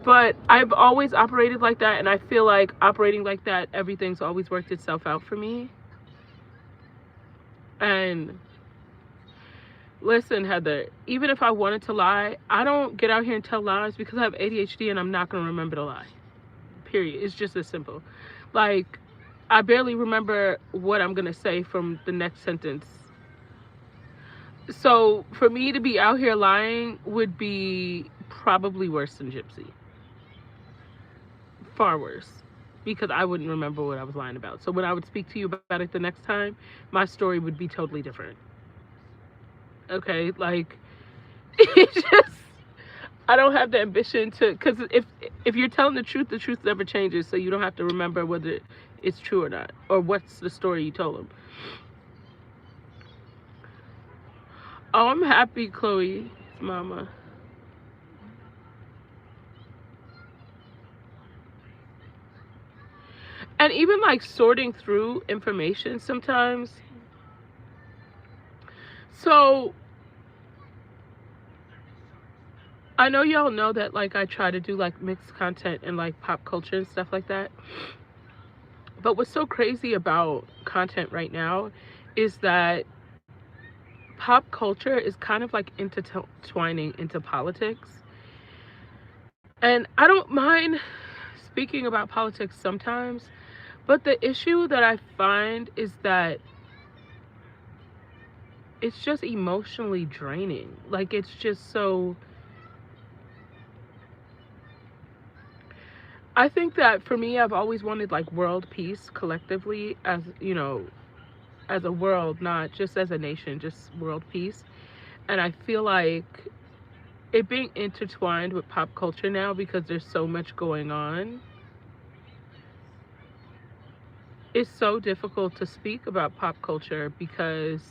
A: but I've always operated like that, and I feel like operating like that, everything's always worked itself out for me. And listen, Heather, even if I wanted to lie, I don't get out here and tell lies because I have ADHD and I'm not gonna remember to lie. Period. It's just as simple. Like, I barely remember what I'm gonna say from the next sentence. So for me to be out here lying would be probably worse than Gypsy. Far worse. Because I wouldn't remember what I was lying about. So when I would speak to you about it the next time, my story would be totally different. Okay? Like it just I don't have the ambition to, because if you're telling the truth never changes. So you don't have to remember whether it's true or not, or what's the story you told them. Oh, I'm happy, Chloe, mama. And even like sorting through information sometimes. So I know y'all know that like I try to do like mixed content and like pop culture and stuff like that. But what's so crazy about content right now is that pop culture is kind of like intertwining into politics. And I don't mind speaking about politics sometimes, but the issue that I find is that it's just emotionally draining. Like it's just so, I think that for me I've always wanted like world peace collectively, as as a world, not just as a nation, just world peace. And I feel like it being intertwined with pop culture now because there's so much going on, it's so difficult to speak about pop culture because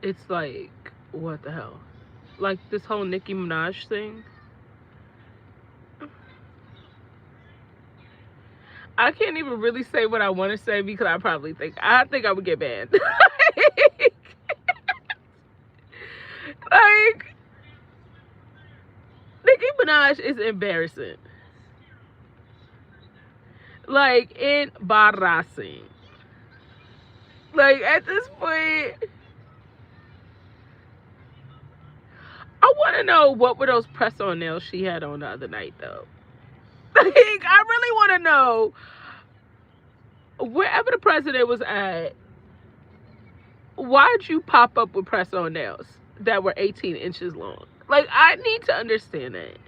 A: It's like, what the hell? Like this whole Nicki Minaj thing. I can't even really say what I want to say because I think I would get banned. Like Nicki Minaj is embarrassing. Like embarrassing. Like at this point, I want to know what were those press-on nails she had on the other night, though. Like I really want to know wherever the president was at, why'd you pop up with press-on nails that were 18 inches long? Like I need to understand that.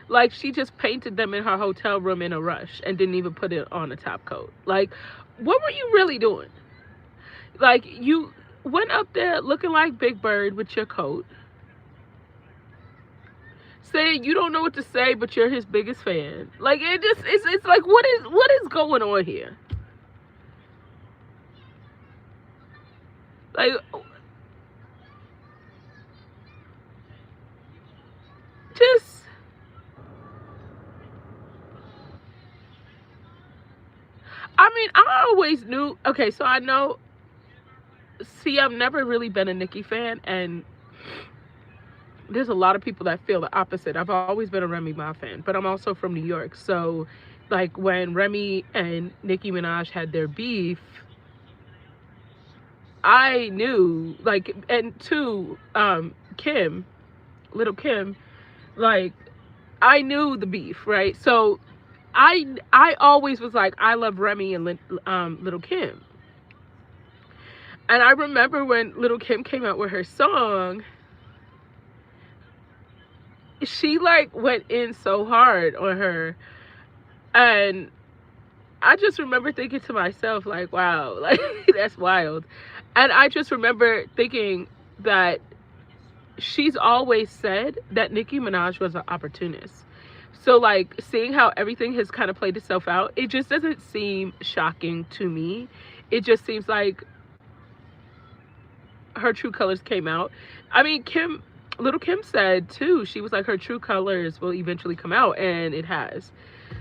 A: Like she just painted them in her hotel room in a rush and didn't even put it on a top coat. Like, what were you really doing? Like you went up there looking like Big Bird with your coat, saying you don't know what to say, but you're his biggest fan. Like it's like what is going on here? Like just I mean, I always knew. Okay, so I know. See, I've never really been a Nicki fan, and there's a lot of people that feel the opposite. I've always been a Remy Ma fan, but I'm also from New York. So, like, when Remy and Nicki Minaj had their beef, I knew, like, and two, Kim, little Kim, like, I knew the beef, right? So, I always was like, I love Remy and little Kim. And I remember when little Kim came out with her song, she like went in so hard on her, and I just remember thinking to myself like, wow, like that's wild. And I just remember thinking that she's always said that Nicki Minaj was an opportunist. So like seeing how everything has kind of played itself out, it just doesn't seem shocking to me. It just seems like her true colors came out. I mean, little Kim said too, she was like her true colors will eventually come out, and it has.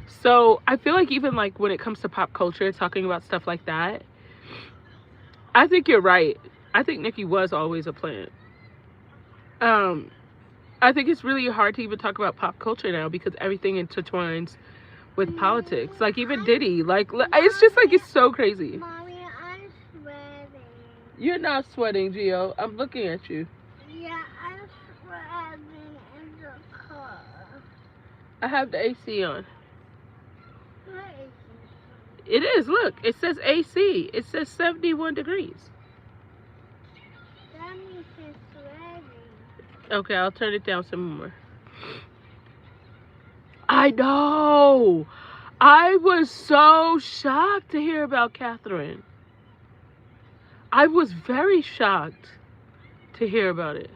A: So I feel like even like when it comes to pop culture, talking about stuff like that, I think you're right. I think Nicki was always a plant. Um, I think it's really hard to even talk about pop culture now because everything intertwines with politics. Like even Diddy, like it's just like it's so crazy.
B: Mommy, I'm sweating.
A: You're not sweating, Gio. I'm looking at you.
B: Yeah, I'm sweating in the car.
A: I have the AC on.
B: What is
A: It is. Look, it says AC. It says 71 degrees.
B: that means it's sweating.
A: Okay, I'll turn it down some more. I know. I was so shocked to hear about Catherine. I was very shocked to hear about it.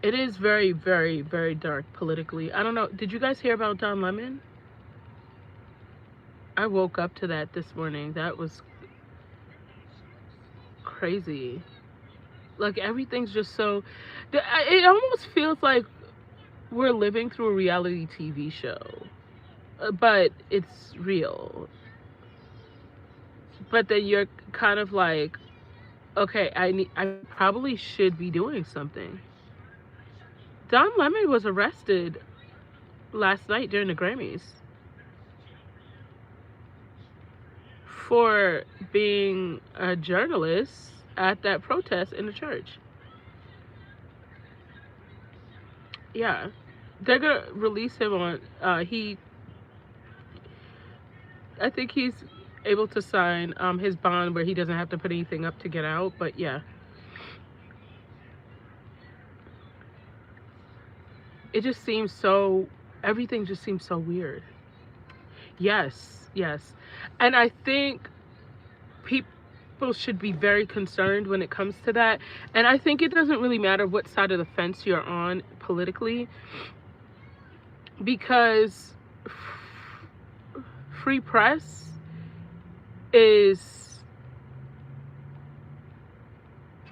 A: It is very, very, very dark politically. I don't know. Did you guys hear about Don Lemon? I woke up to that this morning. That was crazy. Like everything's just so. It almost feels like we're living through a reality TV show, but it's real. But then you're kind of like, okay, I probably should be doing something. Don Lemon was arrested last night during the Grammys for being a journalist at that protest in the church. Yeah, they're gonna release him on. I think he's able to sign his bond where he doesn't have to put anything up to get out. But yeah, it just seems so. Everything just seems so weird. Yes, yes, and I think people should be very concerned when it comes to that. And I think it doesn't really matter what side of the fence you're on politically, because free press is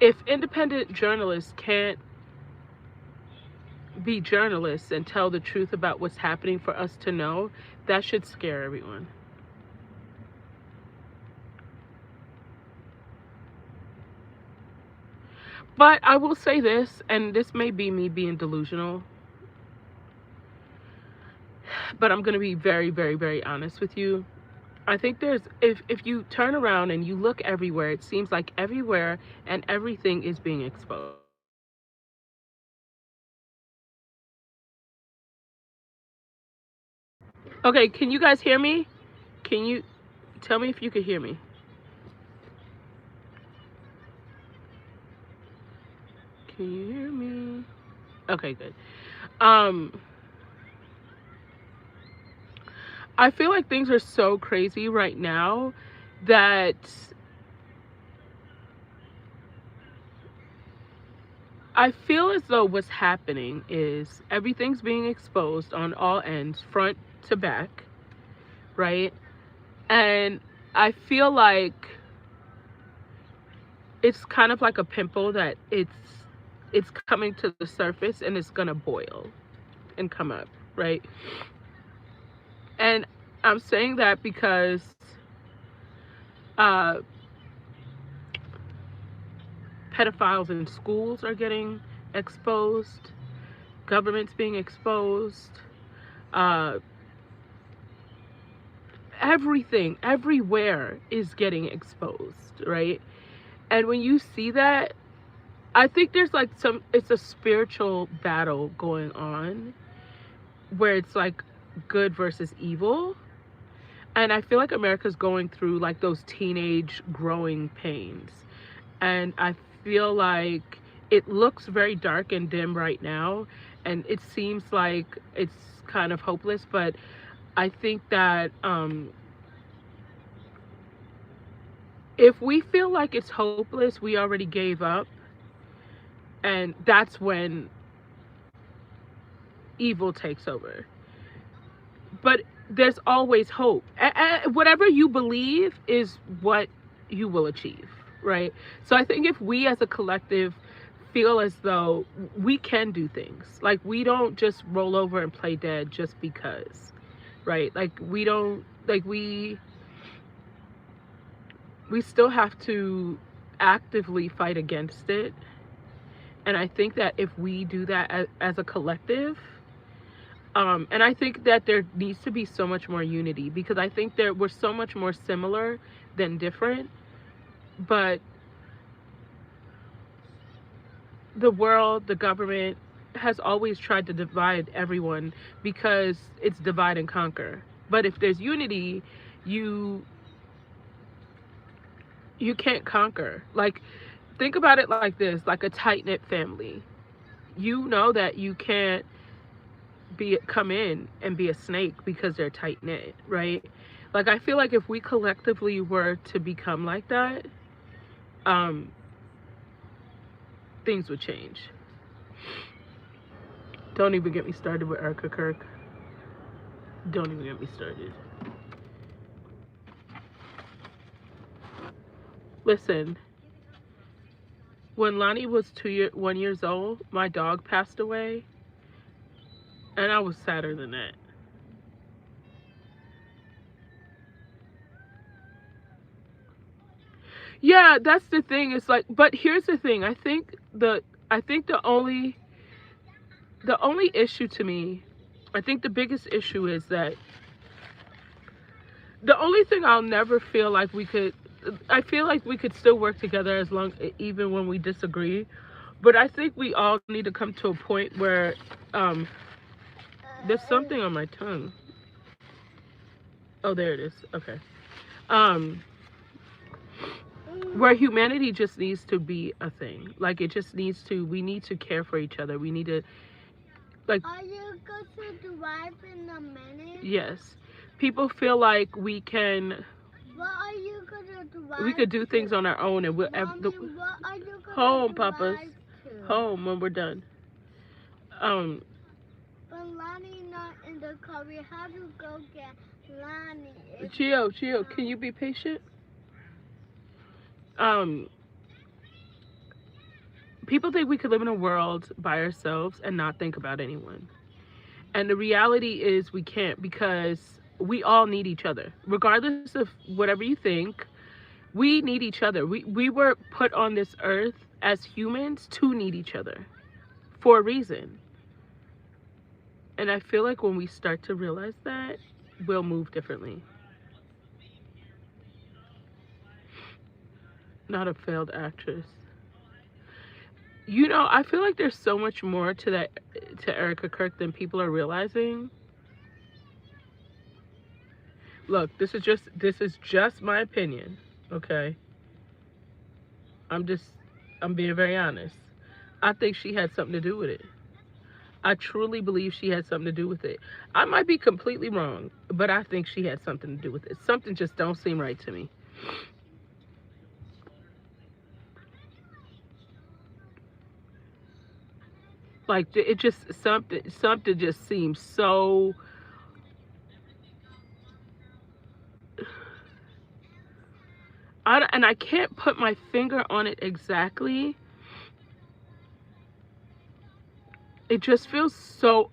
A: If independent journalists can't be journalists and tell the truth about what's happening for us to know, that should scare everyone. But I will say this, and this may be me being delusional, but I'm going to be very, very, very honest with you. I think there's, if you turn around and you look everywhere, it seems like everywhere and everything is being exposed. Okay, can you guys hear me? Can you tell me if you could hear me? Can you hear me? Okay, good. Um, I feel like things are so crazy right now that I feel as though what's happening is everything's being exposed on all ends, front to back, right? And I feel like it's kind of like a pimple that it's coming to the surface and it's gonna boil and come up, right? And I'm saying that because uh, pedophiles in schools are getting exposed, government's being exposed, uh, everything, everywhere is getting exposed, right? And when you see that, I think there's like it's a spiritual battle going on where it's like good versus evil. And I feel like America's going through like those teenage growing pains. And I feel like it looks very dark and dim right now. And it seems like it's kind of hopeless. But I think that if we feel like it's hopeless, we already gave up. And that's when evil takes over. But there's always hope. Whatever you believe is what you will achieve, right? So I think if we as a collective feel as though we can do things, like we don't just roll over and play dead just because, right? Like we don't, like we still have to actively fight against it. And I think that if we do that as a collective, and I think that there needs to be so much more unity because I think that we're so much more similar than different. But the world, the government has always tried to divide everyone because it's divide and conquer. But if there's unity, you you can't conquer. Like think about it like this, like a tight-knit family. You know that you can't be come in and be a snake because they're tight knit, right? Like I feel like if we collectively were to become like that, um, things would change. Don't even get me started with Erica Kirk. Don't even get me started. Listen, when Lonnie was 1 years old, my dog passed away, and I was sadder than that. Yeah, that's the thing. It's like, but here's the thing. I think the only issue to me, I think the biggest issue is that the only thing I'll never feel like we could, I feel like we could still work together as long, even when we disagree. But I think we all need to come to a point where um, there's something on my tongue. Oh, there it is. Okay. Um, where humanity just needs to be a thing. Like it just needs to. We need to care for each other. We need to like.
B: Are you going to drive in a minute?
A: Yes. People feel like we can.
B: What are you going to drive
A: We could do things on our own, and we'll.
B: Mommy, what are you going
A: Home,
B: to
A: papas.
B: drive to?
A: Home when we're done. Um,
B: But Lonnie not in the car. We have to go get Lonnie.
A: Gio, can you be patient? Um, People think we could live in a world by ourselves and not think about anyone. And the reality is we can't, because we all need each other. Regardless of whatever you think, we need each other. We were put on this earth as humans to need each other for a reason. And I feel like when we start to realize that, we'll move differently. Not a failed actress. You know, I feel like there's so much more to that, to Erica Kirk, than people are realizing. Look, this is just my opinion, okay? I'm just I'm being very honest. I think she had something to do with it. I truly believe she had something to do with it. I might be completely wrong, but I think she had something to do with it. Something just don't seem right to me. Like it just something just seems so. And I can't put my finger on it exactly. It just feels so.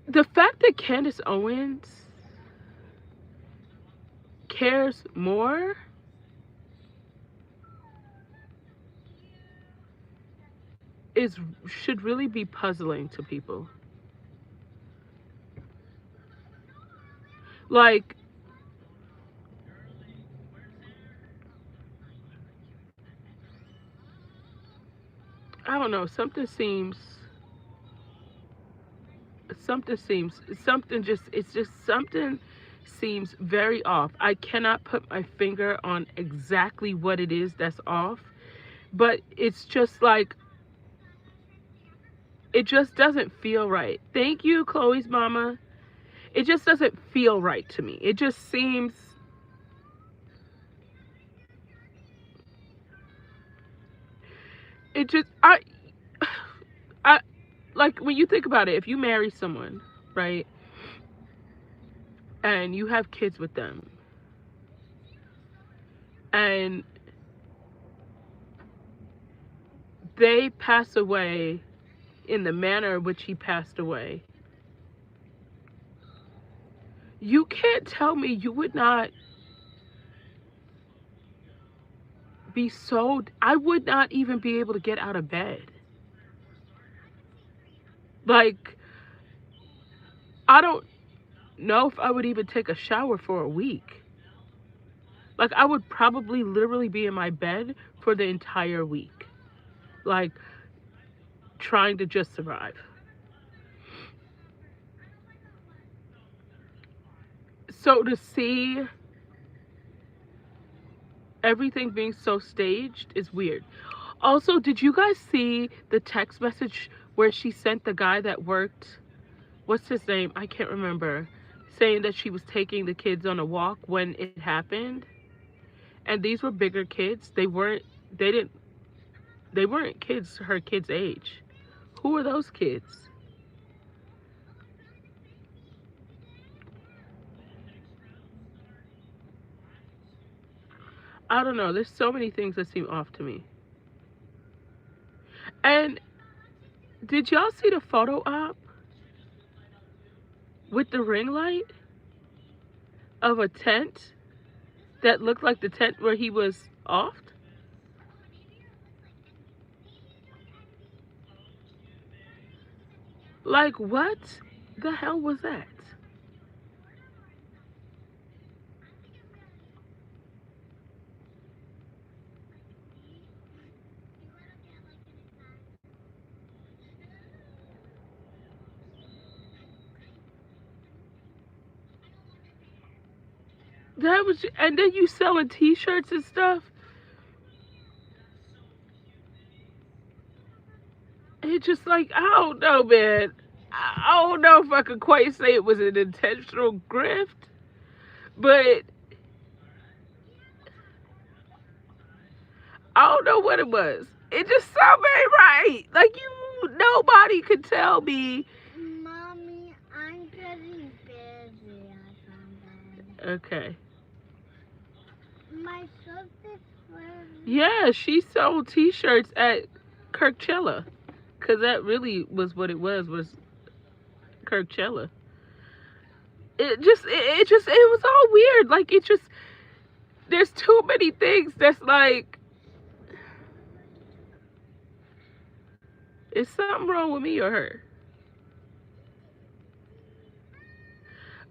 A: The fact that Candace Owens cares more is should really be puzzling to people. Like, I don't know, something just it's just something seems very off. I cannot put my finger on exactly what it is that's off, but it's just like it just doesn't feel right. Thank you, Chloe's mama. It just doesn't feel right to me. It just seems it just I like when you think about it, if you marry someone, right? And you have kids with them, and they pass away in the manner in which he passed away, you can't tell me you would not be so. I would not even be able to get out of bed. Like, I don't know if I would even take a shower for a week. Like, I would probably literally be in my bed for the entire week. Like, trying to just survive. So to see everything being so staged is weird. Also, did you guys see the text message where she sent the guy that worked, what's his name? I can't remember, saying that she was taking the kids on a walk when it happened? And these were bigger kids. They didn't they weren't kids her kids' age. Who are those kids? I don't know. There's so many things that seem off to me. And did y'all see the photo op with the ring light of a tent that looked like the tent where he was offed? Like, what the hell was that? That was, and then you selling T-shirts and stuff. It's just like, I don't know, man. I don't know if I could quite say it was an intentional grift, but I don't know what it was. It just sounded very right. Like, nobody could tell me.
B: Mommy, I'm getting busy or something.
A: Okay.
B: My sister's friend.
A: Yeah, she sold T-shirts at Kirkchella, because that really was what it was Kirkchella. It was all weird. Like it just there's too many things that's like, is something wrong with me or her?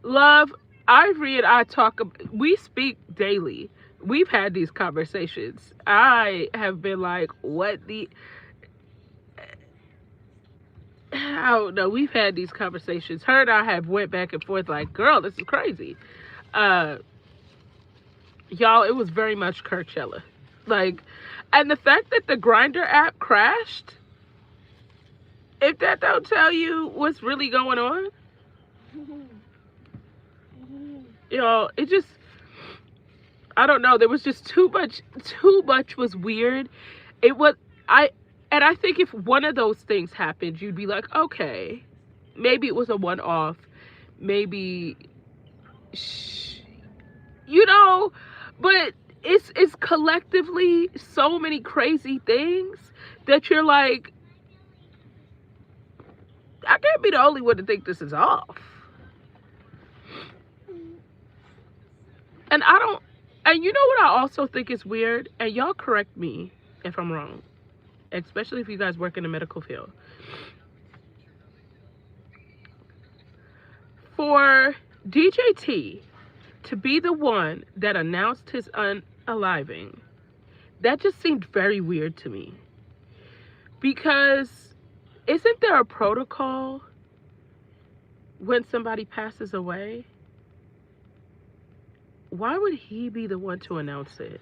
A: Love, Ivory and I talk. We speak daily. We've had these conversations. I have been like, what the? I don't know. We've had these conversations. Her and I have went back and forth. Like, girl, this is crazy. Uh, y'all, it was very much Coachella. Like, and the fact that the Grinder app crashed. If that don't tell you what's really going on, you know, it just, I don't know. There was just too much. Too much was weird. It was I, and I think if one of those things happened, you'd be like, okay, maybe it was a one-off. Maybe, you know, but it's collectively so many crazy things that you're like, I can't be the only one to think this is off. And I don't, and you know what I also think is weird? And y'all correct me if I'm wrong, especially if you guys work in the medical field. For DJT to be the one that announced his unaliving, that just seemed very weird to me. Because isn't there a protocol when somebody passes away? Why would he be the one to announce it?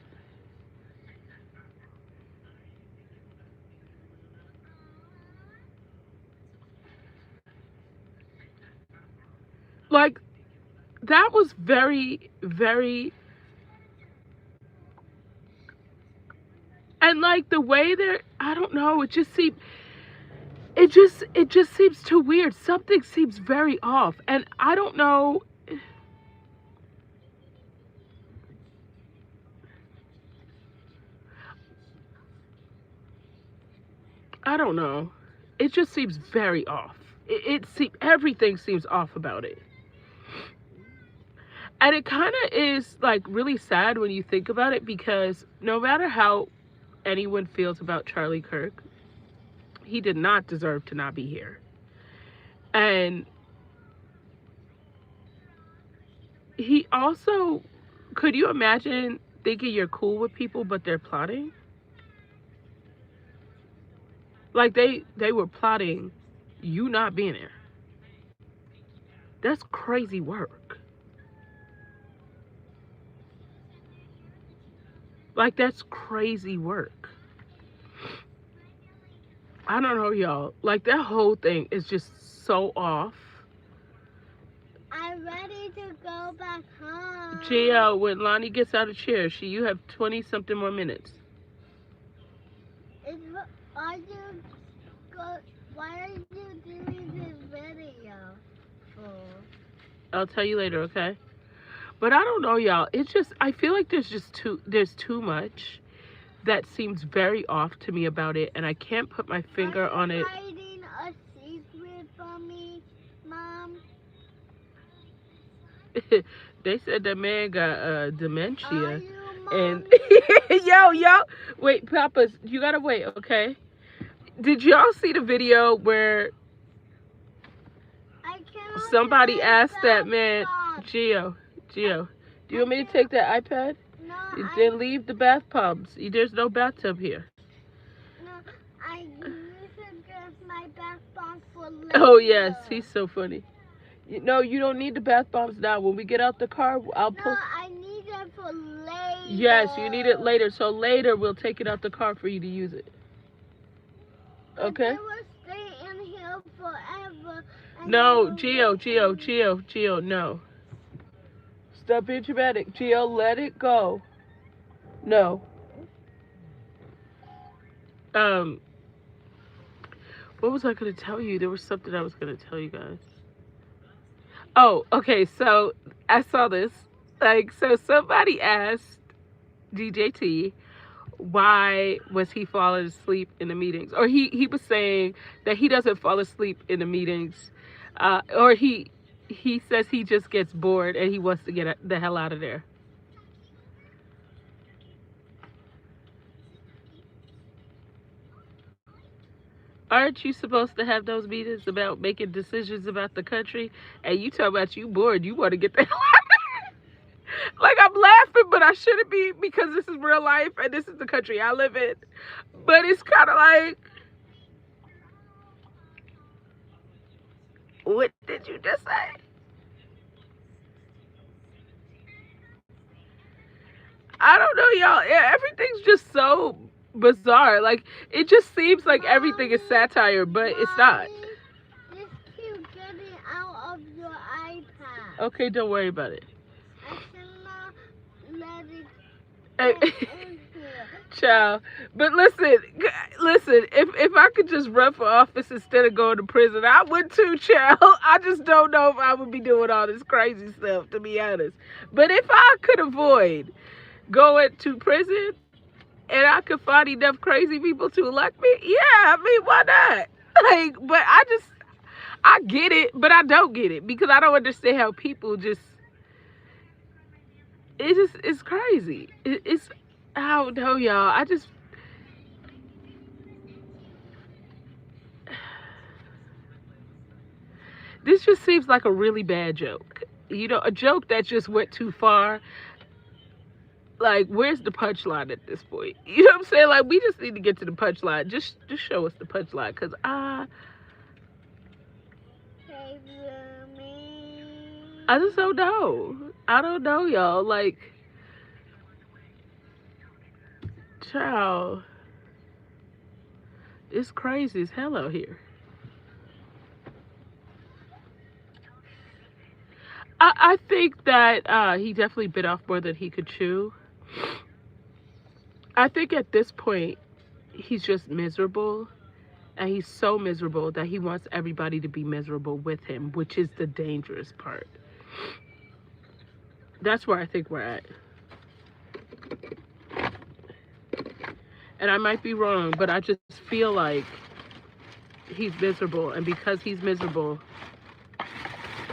A: Like, that was very, very, and like the way they're, I don't know, it just seems too weird. Something seems very off. And I don't know. I don't know. It just seems very off. Everything seems off about it. And it kind of is like really sad when you think about it, because no matter how anyone feels about Charlie Kirk, he did not deserve to not be here. And he also, could you imagine thinking you're cool with people but they're plotting? Like they were plotting you not being there. That's crazy work. Like, that's crazy work. I don't know, y'all. Like, that whole thing is just so off.
B: I'm ready to go back home.
A: Gio, when Lonnie gets out of chair, you have 20 something more minutes.
B: Are you go? Why are you doing this video for?
A: I'll tell you later, okay? But I don't know, y'all. It's just, I feel like there's too much that seems very off to me about it, and I can't put my finger on it.
B: Are you hiding a secret from me, Mom?
A: They said that man got dementia.
B: And
A: yo, wait, Papas, you gotta wait, okay? Did y'all see the video where somebody asked that man, Gio, do you want me to take that iPad?
B: No,
A: Then leave the bath pumps. There's no bathtub here.
B: No, I use my bath bomb for later.
A: Oh yes, he's so funny. No, you don't need the bath bombs now. When we get out the car, I'll put.
B: No, I need it for later.
A: Yes, you need it later. So later we'll take it out the car for you to use it. Okay?
B: It will stay in here forever.
A: No, Gio, no. Stop being dramatic. Gio, let it go. No. What was I gonna tell you? There was something I was gonna tell you guys. Oh, okay, so I saw this. Like, so somebody asked DJT, why was he falling asleep in the meetings? Or he was saying that he doesn't fall asleep in the meetings, or he says he just gets bored and he wants to get the hell out of there. Aren't you supposed to have those meetings about making decisions about the country? And you talk about you bored, you want to get the hell out of there. Like, I'm laughing, but I shouldn't be because this is real life and this is the country I live in. But it's kind of like, what did you just say? I don't know, y'all. Everything's just so bizarre. Like, it just seems like everything is
B: Mommy,
A: satire, but it's not.
B: Mommy, just keep getting out of your iPad.
A: Okay, don't worry about it.
B: I cannot let it
A: Hey,
B: get in here.
A: child. But listen, listen. If I could just run for office instead of going to prison, I would too, child. I just don't know if I would be doing all this crazy stuff, to be honest. But if I could avoid going to prison and I could find enough crazy people to elect me, yeah, I mean, why not? Like, but I get it, but I don't get it because I don't understand how people just, it's crazy. It's, I don't know, y'all. I just, this just seems like a really bad joke. You know, a joke that just went too far. Like, where's the punchline at this point? You know what I'm saying? Like, we just need to get to the punchline. Just show us the punchline, cause
B: Hey,
A: I just don't know. I don't know, y'all. Like, child, it's crazy as hell out here. I think that he definitely bit off more than he could chew. I think at this point he's just miserable, and he's so miserable that he wants everybody to be miserable with him, which is the dangerous part. That's where I think we're at. And I might be wrong, but I just feel like he's miserable, and because he's miserable,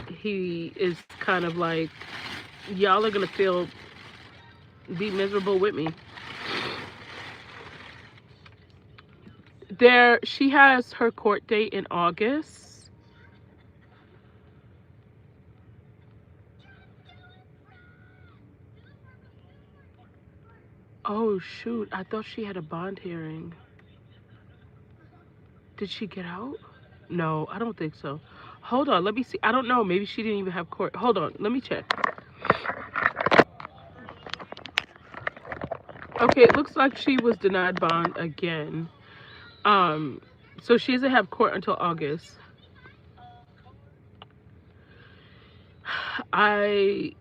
A: he is kind of like, y'all are gonna feel, be miserable with me. There, she has her court date in August. Oh shoot, I thought she had a bond hearing. Did she get out? No, I don't think so. Hold on, let me see. I don't know. Maybe she didn't even have court. Hold on, let me check. Okay, it looks like she was denied bond again. Um, so she doesn't have court until August. I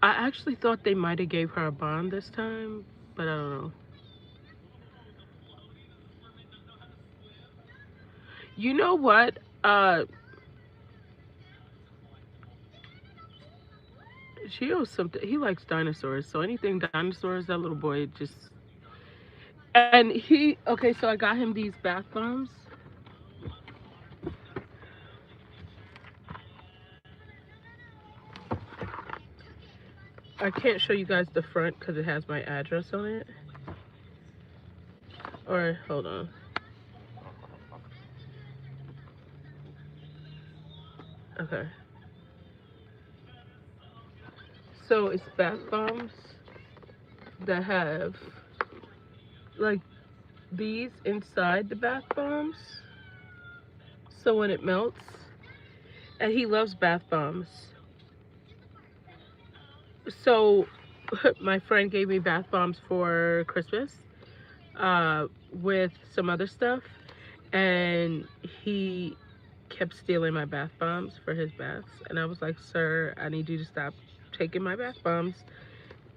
A: I actually thought they might have gave her a bond this time, but I don't know. You know what? She owes something. He likes dinosaurs, so anything dinosaurs, that little boy just. And he, okay, so I got him these bath bombs. I can't show you guys the front because it has my address on it. Or hold on. Okay. So it's bath bombs that have like these inside the bath bombs. So when it melts, and he loves bath bombs. So my friend gave me bath bombs for Christmas, with some other stuff, and he kept stealing my bath bombs for his baths, and I was like, "Sir, I need you to stop taking my bath bombs."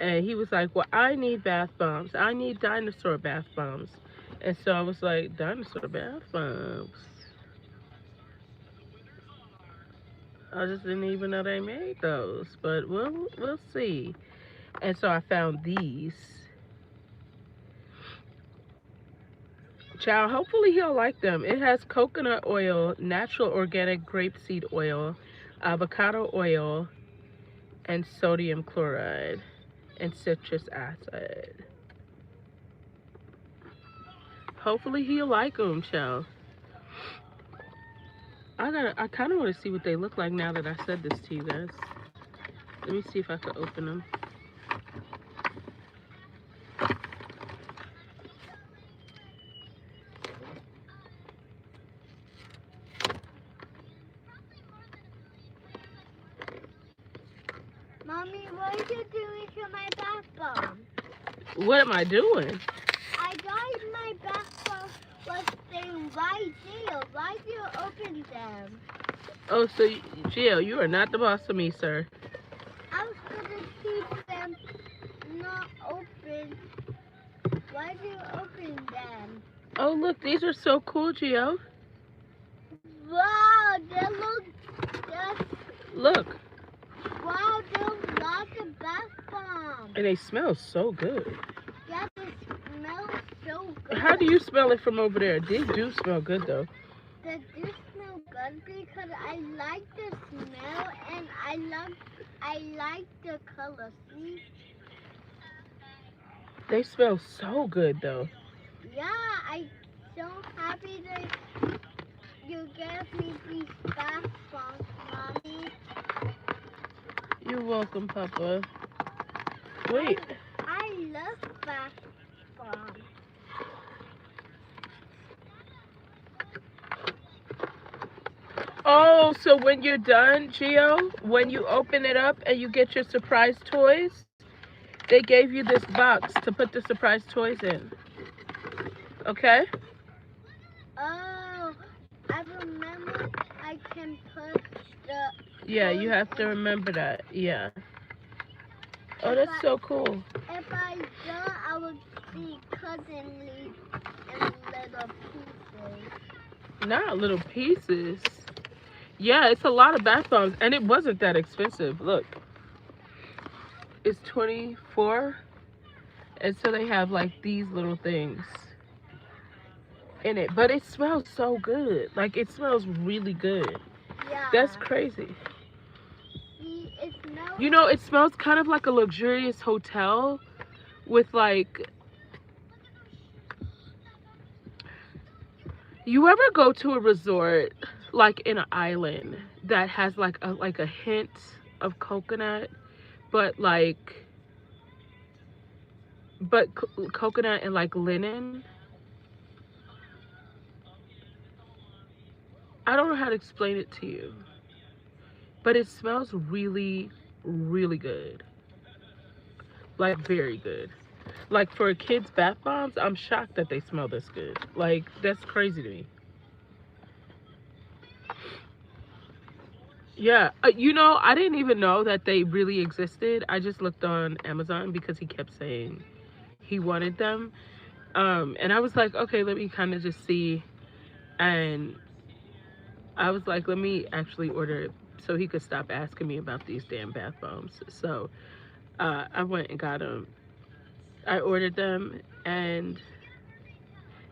A: And he was like, "Well, I need bath bombs. I need dinosaur bath bombs." And so I was like, "Dinosaur bath bombs? I just didn't even know they made those, but we'll see." And so I found these. Child, hopefully he'll like them. It has coconut oil, natural organic grapeseed oil, avocado oil, and sodium chloride and citrus acid. Hopefully he'll like them, child. I kind of want to see what they look like now that I said this to you guys. Let me see if I can open them.
B: Mommy, what are you doing to my bath bomb?
A: What am I doing?
B: I got my bath bomb was staying right there. Why do you open them?
A: Oh, so Gio, you are not the boss of me, sir.
B: I was gonna keep them not open. Why do you open them?
A: Oh, look, these are so cool, Gio.
B: Wow, they look just.
A: Look,
B: Wow, they look like a bath bomb.
A: and they smell so good.
B: Yeah, they smell so good.
A: How do you smell it from over there? They do smell good, though.
B: They do smell good because I like the smell and I like the color. See?
A: They smell so good, though.
B: Yeah, I'm so happy that you gave me these bath bombs, Mommy.
A: You're welcome, Papa. Wait.
B: I love bath bombs.
A: Oh, so when you're done, Gio, when you open it up and you get your surprise toys, they gave you this box to put the surprise toys in. Okay?
B: Oh, I remember I can put the
A: Yeah, you
B: toys
A: have to
B: in.
A: remember that. Yeah. Oh,
B: If
A: that's
B: I
A: so cool.
B: if I don't, I would be cutting these in little pieces.
A: Not little pieces. Yeah, it's a lot of bath bombs, and it wasn't that expensive. Look, it's 24, and so they have like these little things in it, but it smells so good. Like it smells really good. That's
B: Yeah.
A: crazy.
B: See, it smells.
A: You know, it smells kind of like a luxurious hotel with like, you ever go to a resort like in an island that has like a hint of coconut, but like coconut and like linen. I don't know how to explain it to you, but it smells really, really good. Like very good. Like for a kid's bath bombs, I'm shocked that they smell this good. Like that's crazy to me. Yeah, you know, I didn't even know that they really existed. I just looked on Amazon because he kept saying he wanted them. And I was like, okay, let me kind of just see. And I was like, let me actually order it so he could stop asking me about these damn bath bombs. So I went and got them. I ordered them and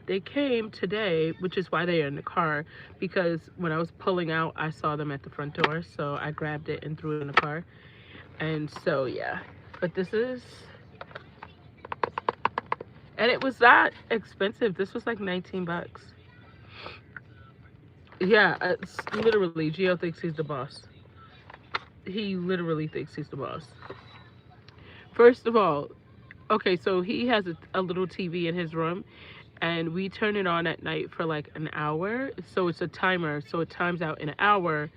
A: they came today, which is why they are in the car. Because when I was pulling out, I saw them at the front door. So I grabbed it and threw it in the car. And so, yeah. But this is, and it was not expensive. This was like 19 bucks. Yeah, it's literally, Gio thinks he's the boss. He literally thinks he's the boss. First of all, okay, so he has a little TV in his room, and we turn it on at night for like an hour. So it's a timer, so it times out in an hour.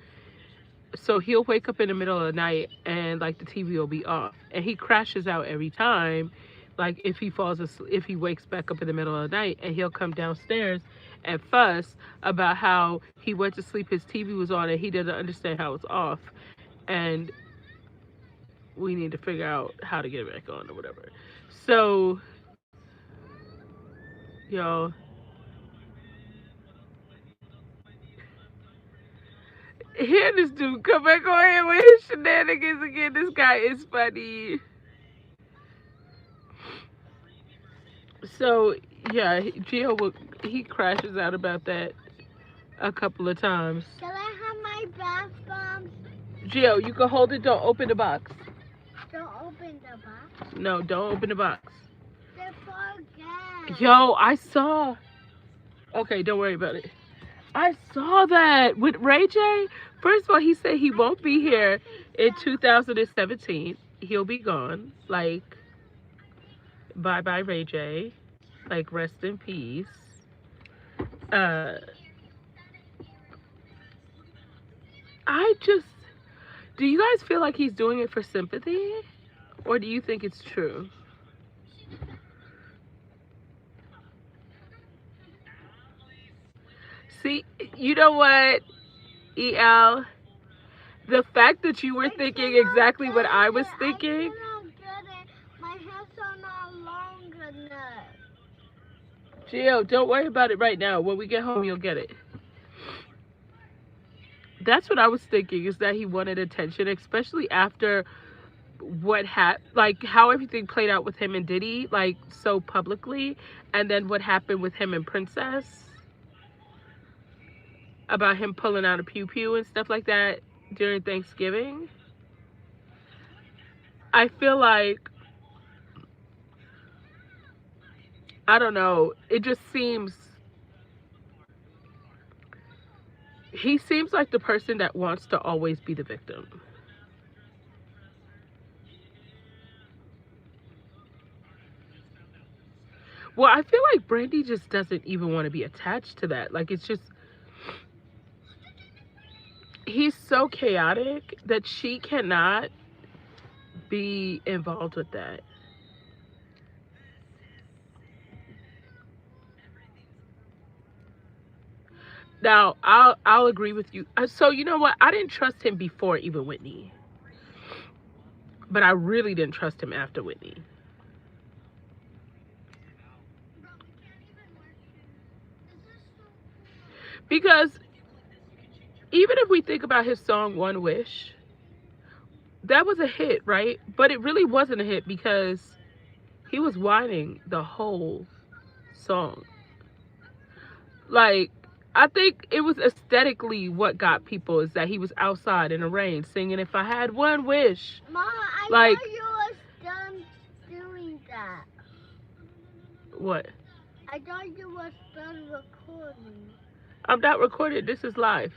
A: So he'll wake up in the middle of the night and like the TV will be off, and he crashes out every time. Like if he falls asleep, if he wakes back up in the middle of the night, and he'll come downstairs and fuss about how he went to sleep, his TV was on, and he doesn't understand how it's off, and we need to figure out how to get it back on or whatever. So, y'all, hear this dude come back on here with his shenanigans again. This guy is funny. So Yeah, Gio will, he crashes out about that a couple of times.
B: Can I have my bath bombs?
A: Gio, you can hold it. Don't open the box.
B: Don't open the box.
A: No, don't open the box.
B: They forget.
A: Yo, I saw. Okay, don't worry about it. I saw that with Ray J. First of all, he said he won't be here in 2017. He'll be gone. Like, bye bye, Ray J. Like, rest in peace. Uh, I just. Do you guys feel like he's doing it for sympathy? Or do you think it's true? See, you know what, EL? The fact that you were thinking exactly what I was thinking.
B: I cannot get it. My hands are not long enough.
A: Gio, don't worry about it right now. When we get home, you'll get it. That's what I was thinking, is that he wanted attention, especially after what like how everything played out with him and Diddy, like so publicly, and then what happened with him and Princess about him pulling out a pew pew and stuff like that during Thanksgiving. I feel like, I don't know, it just seems, he seems like the person that wants to always be the victim. Well, I feel like Brandy just doesn't even want to be attached to that. Like, it's just, he's so chaotic that she cannot be involved with that. Now, I'll agree with you. So you know what? I didn't trust him before even Whitney, but I really didn't trust him after Whitney. Because even if we think about his song One Wish, that was a hit, right? But it really wasn't a hit because he was whining the whole song. Like, I think it was aesthetically what got people, is that he was outside in the rain singing "If I Had One Wish."
B: Mama, I
A: Like,
B: thought you was done doing that.
A: what?
B: I thought you was done recording.
A: I'm not recording. This is live.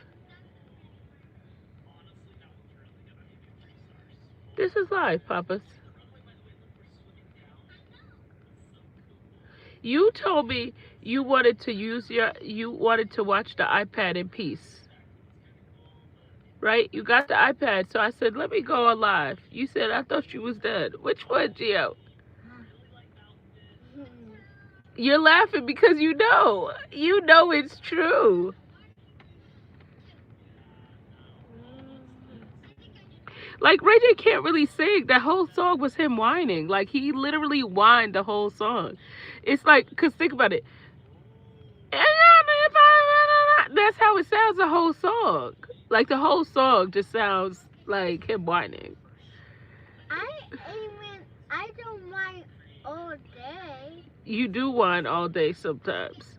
A: This is live, Papas. You told me you wanted to you wanted to watch the iPad in peace. Right? You got the iPad, so I said, let me go on live. You said, I thought you was dead. Which one, Gio? You're laughing because you know. You know it's true. Like, Ray J can't really sing. That whole song was him whining. Like, he literally whined the whole song. It's like, because think about it. That's how it sounds the whole song. Like, the whole song just sounds like him whining.
B: I don't mind all day.
A: You do whine all day sometimes.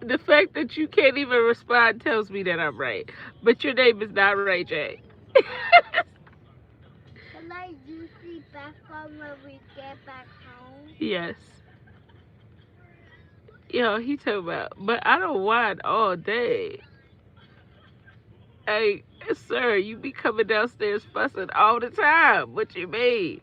A: The fact that you can't even respond tells me that I'm right. But your name is not Ray J.
B: Can I use the bathroom when we get back home?
A: Yes. Yo, he talking about, but I don't whine all day. Hey, sir, you be coming downstairs fussing all the time. What you mean?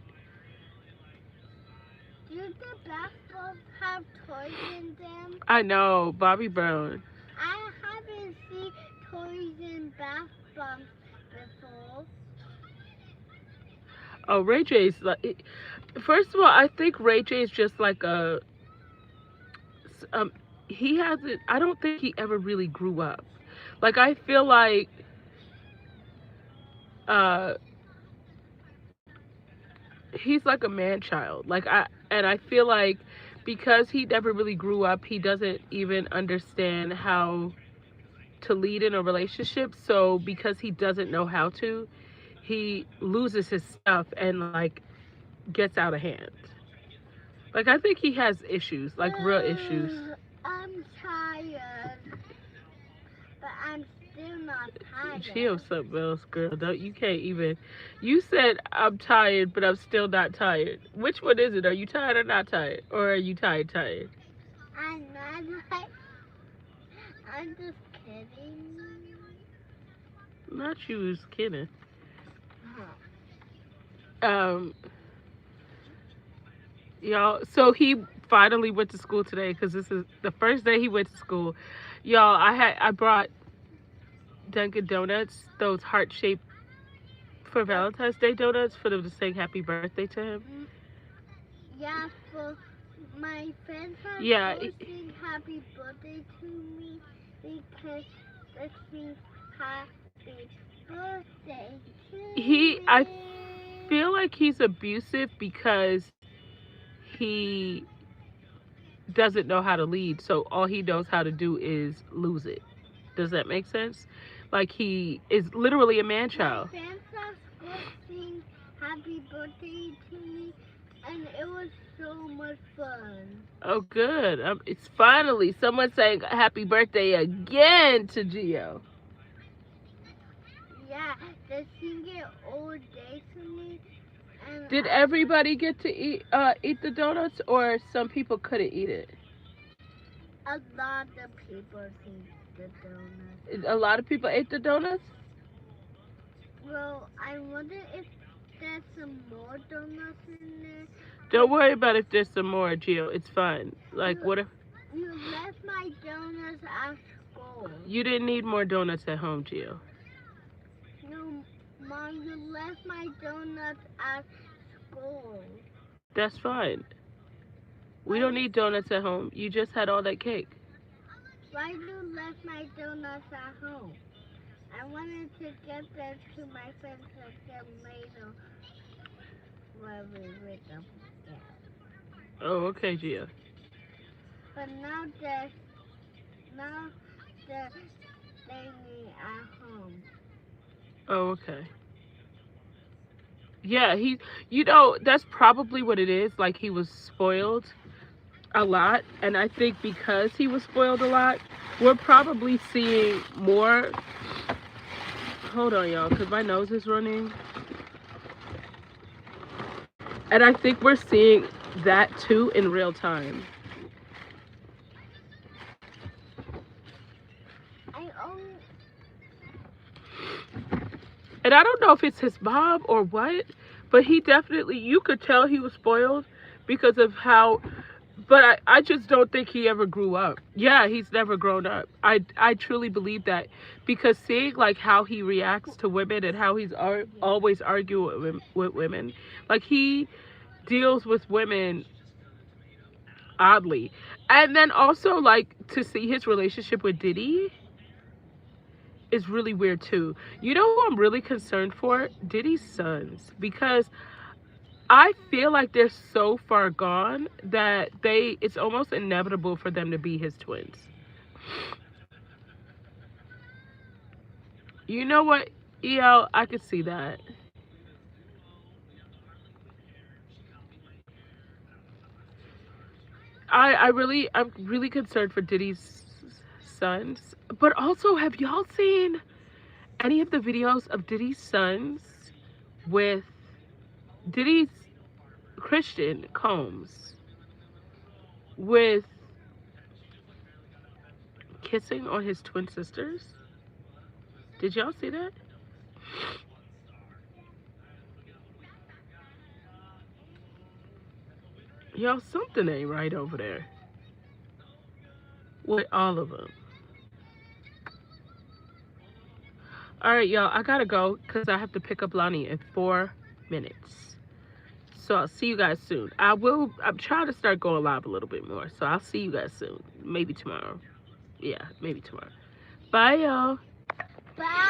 B: Do the bathrooms have toys in them?
A: I know, Bobby Brown.
B: I haven't seen toys in bathrooms before.
A: Oh, Ray J's like. First of all, I think Ray J is just like a. He hasn't. I don't think he ever really grew up. Like, I feel like. Uh, he's like a man child. I feel like because he never really grew up, he doesn't even understand how to lead in a relationship. So because he doesn't know how to, he loses his stuff, and like gets out of hand. Like I think he has issues, like real issues.
B: I'm tired, but I'm still not
A: Chill
B: tired.
A: something else, girl. Don't you can't even. You said I'm tired, but I'm still not tired. Which one is it? Are you tired or not tired, or are you tired? Tired?
B: I'm not like. I'm just kidding.
A: Not you, was kidding.
B: Huh.
A: Um, y'all. So he finally went to school today because this is the first day he went to school. Y'all, I brought Dunkin' Donuts those heart shaped for
B: Yep.
A: Valentine's Day donuts for them to say happy birthday to him.
B: Mm, yeah, for my friends are
A: Yeah,
B: both saying happy birthday to me because that means happy birthday to
A: I
B: me.
A: feel like he's abusive because he doesn't know how to lead. So all he knows how to do is lose it. Does that make sense? Like he is literally a man
B: My
A: child.
B: friends are both saying happy birthday to me, and it was so much fun.
A: Oh, good. It's finally someone saying happy birthday again to Gio.
B: Yeah, they sing it all day to me, and
A: Did everybody get to eat the donuts, or some people couldn't eat it?
B: a lot of people sing the donuts.
A: A lot of people ate the donuts.
B: Well, I wonder if there's some more donuts in there,
A: Don't
B: cause
A: worry about if there's some more, Gio. It's fine. Like
B: you
A: what if
B: you left my donuts at school.
A: you didn't need more donuts at home, Gio?
B: No, Mom, you left my donuts at school.
A: That's fine. We
B: Why
A: don't need donuts at home. You just had all that cake.
B: why you left my donuts at home? I wanted to get them to my friends and get later when we wake up again.
A: Oh, okay, Gio.
B: But now they're staying at home.
A: Oh, okay. Yeah, that's probably what it is. Like he was spoiled a lot, and I think because he was spoiled a lot, we're probably seeing more. Hold on, y'all, because my nose is running, and I think we're seeing that too in real time.
B: I own
A: And I don't know if it's his mom or what, but he definitely, you could tell he was spoiled because of how, but I just don't think he ever grew up. Yeah, he's never grown up. I truly believe that because seeing like how he reacts to women and how he's
B: yeah.
A: always arguing with women, like he deals with women oddly. And then also like to see his relationship with Diddy is really weird too. You know who I'm really concerned for? Diddy's sons. Because I feel like they're so far gone that it's almost inevitable for them to be his twins. You know what, EL? I could see that. I'm really concerned for Diddy's sons. But also, have y'all seen any of the videos of Diddy's sons with Diddy's Christian Combs with kissing on his twin sisters? Did y'all see that? Y'all, something ain't right over there with all of them. All right, y'all, I gotta go because I have to pick up Lonnie in 4 minutes. So I'll see you guys soon. I'm trying to start going live a little bit more. So I'll see you guys soon. Maybe tomorrow. Yeah, maybe tomorrow. Bye, y'all.
B: Bye.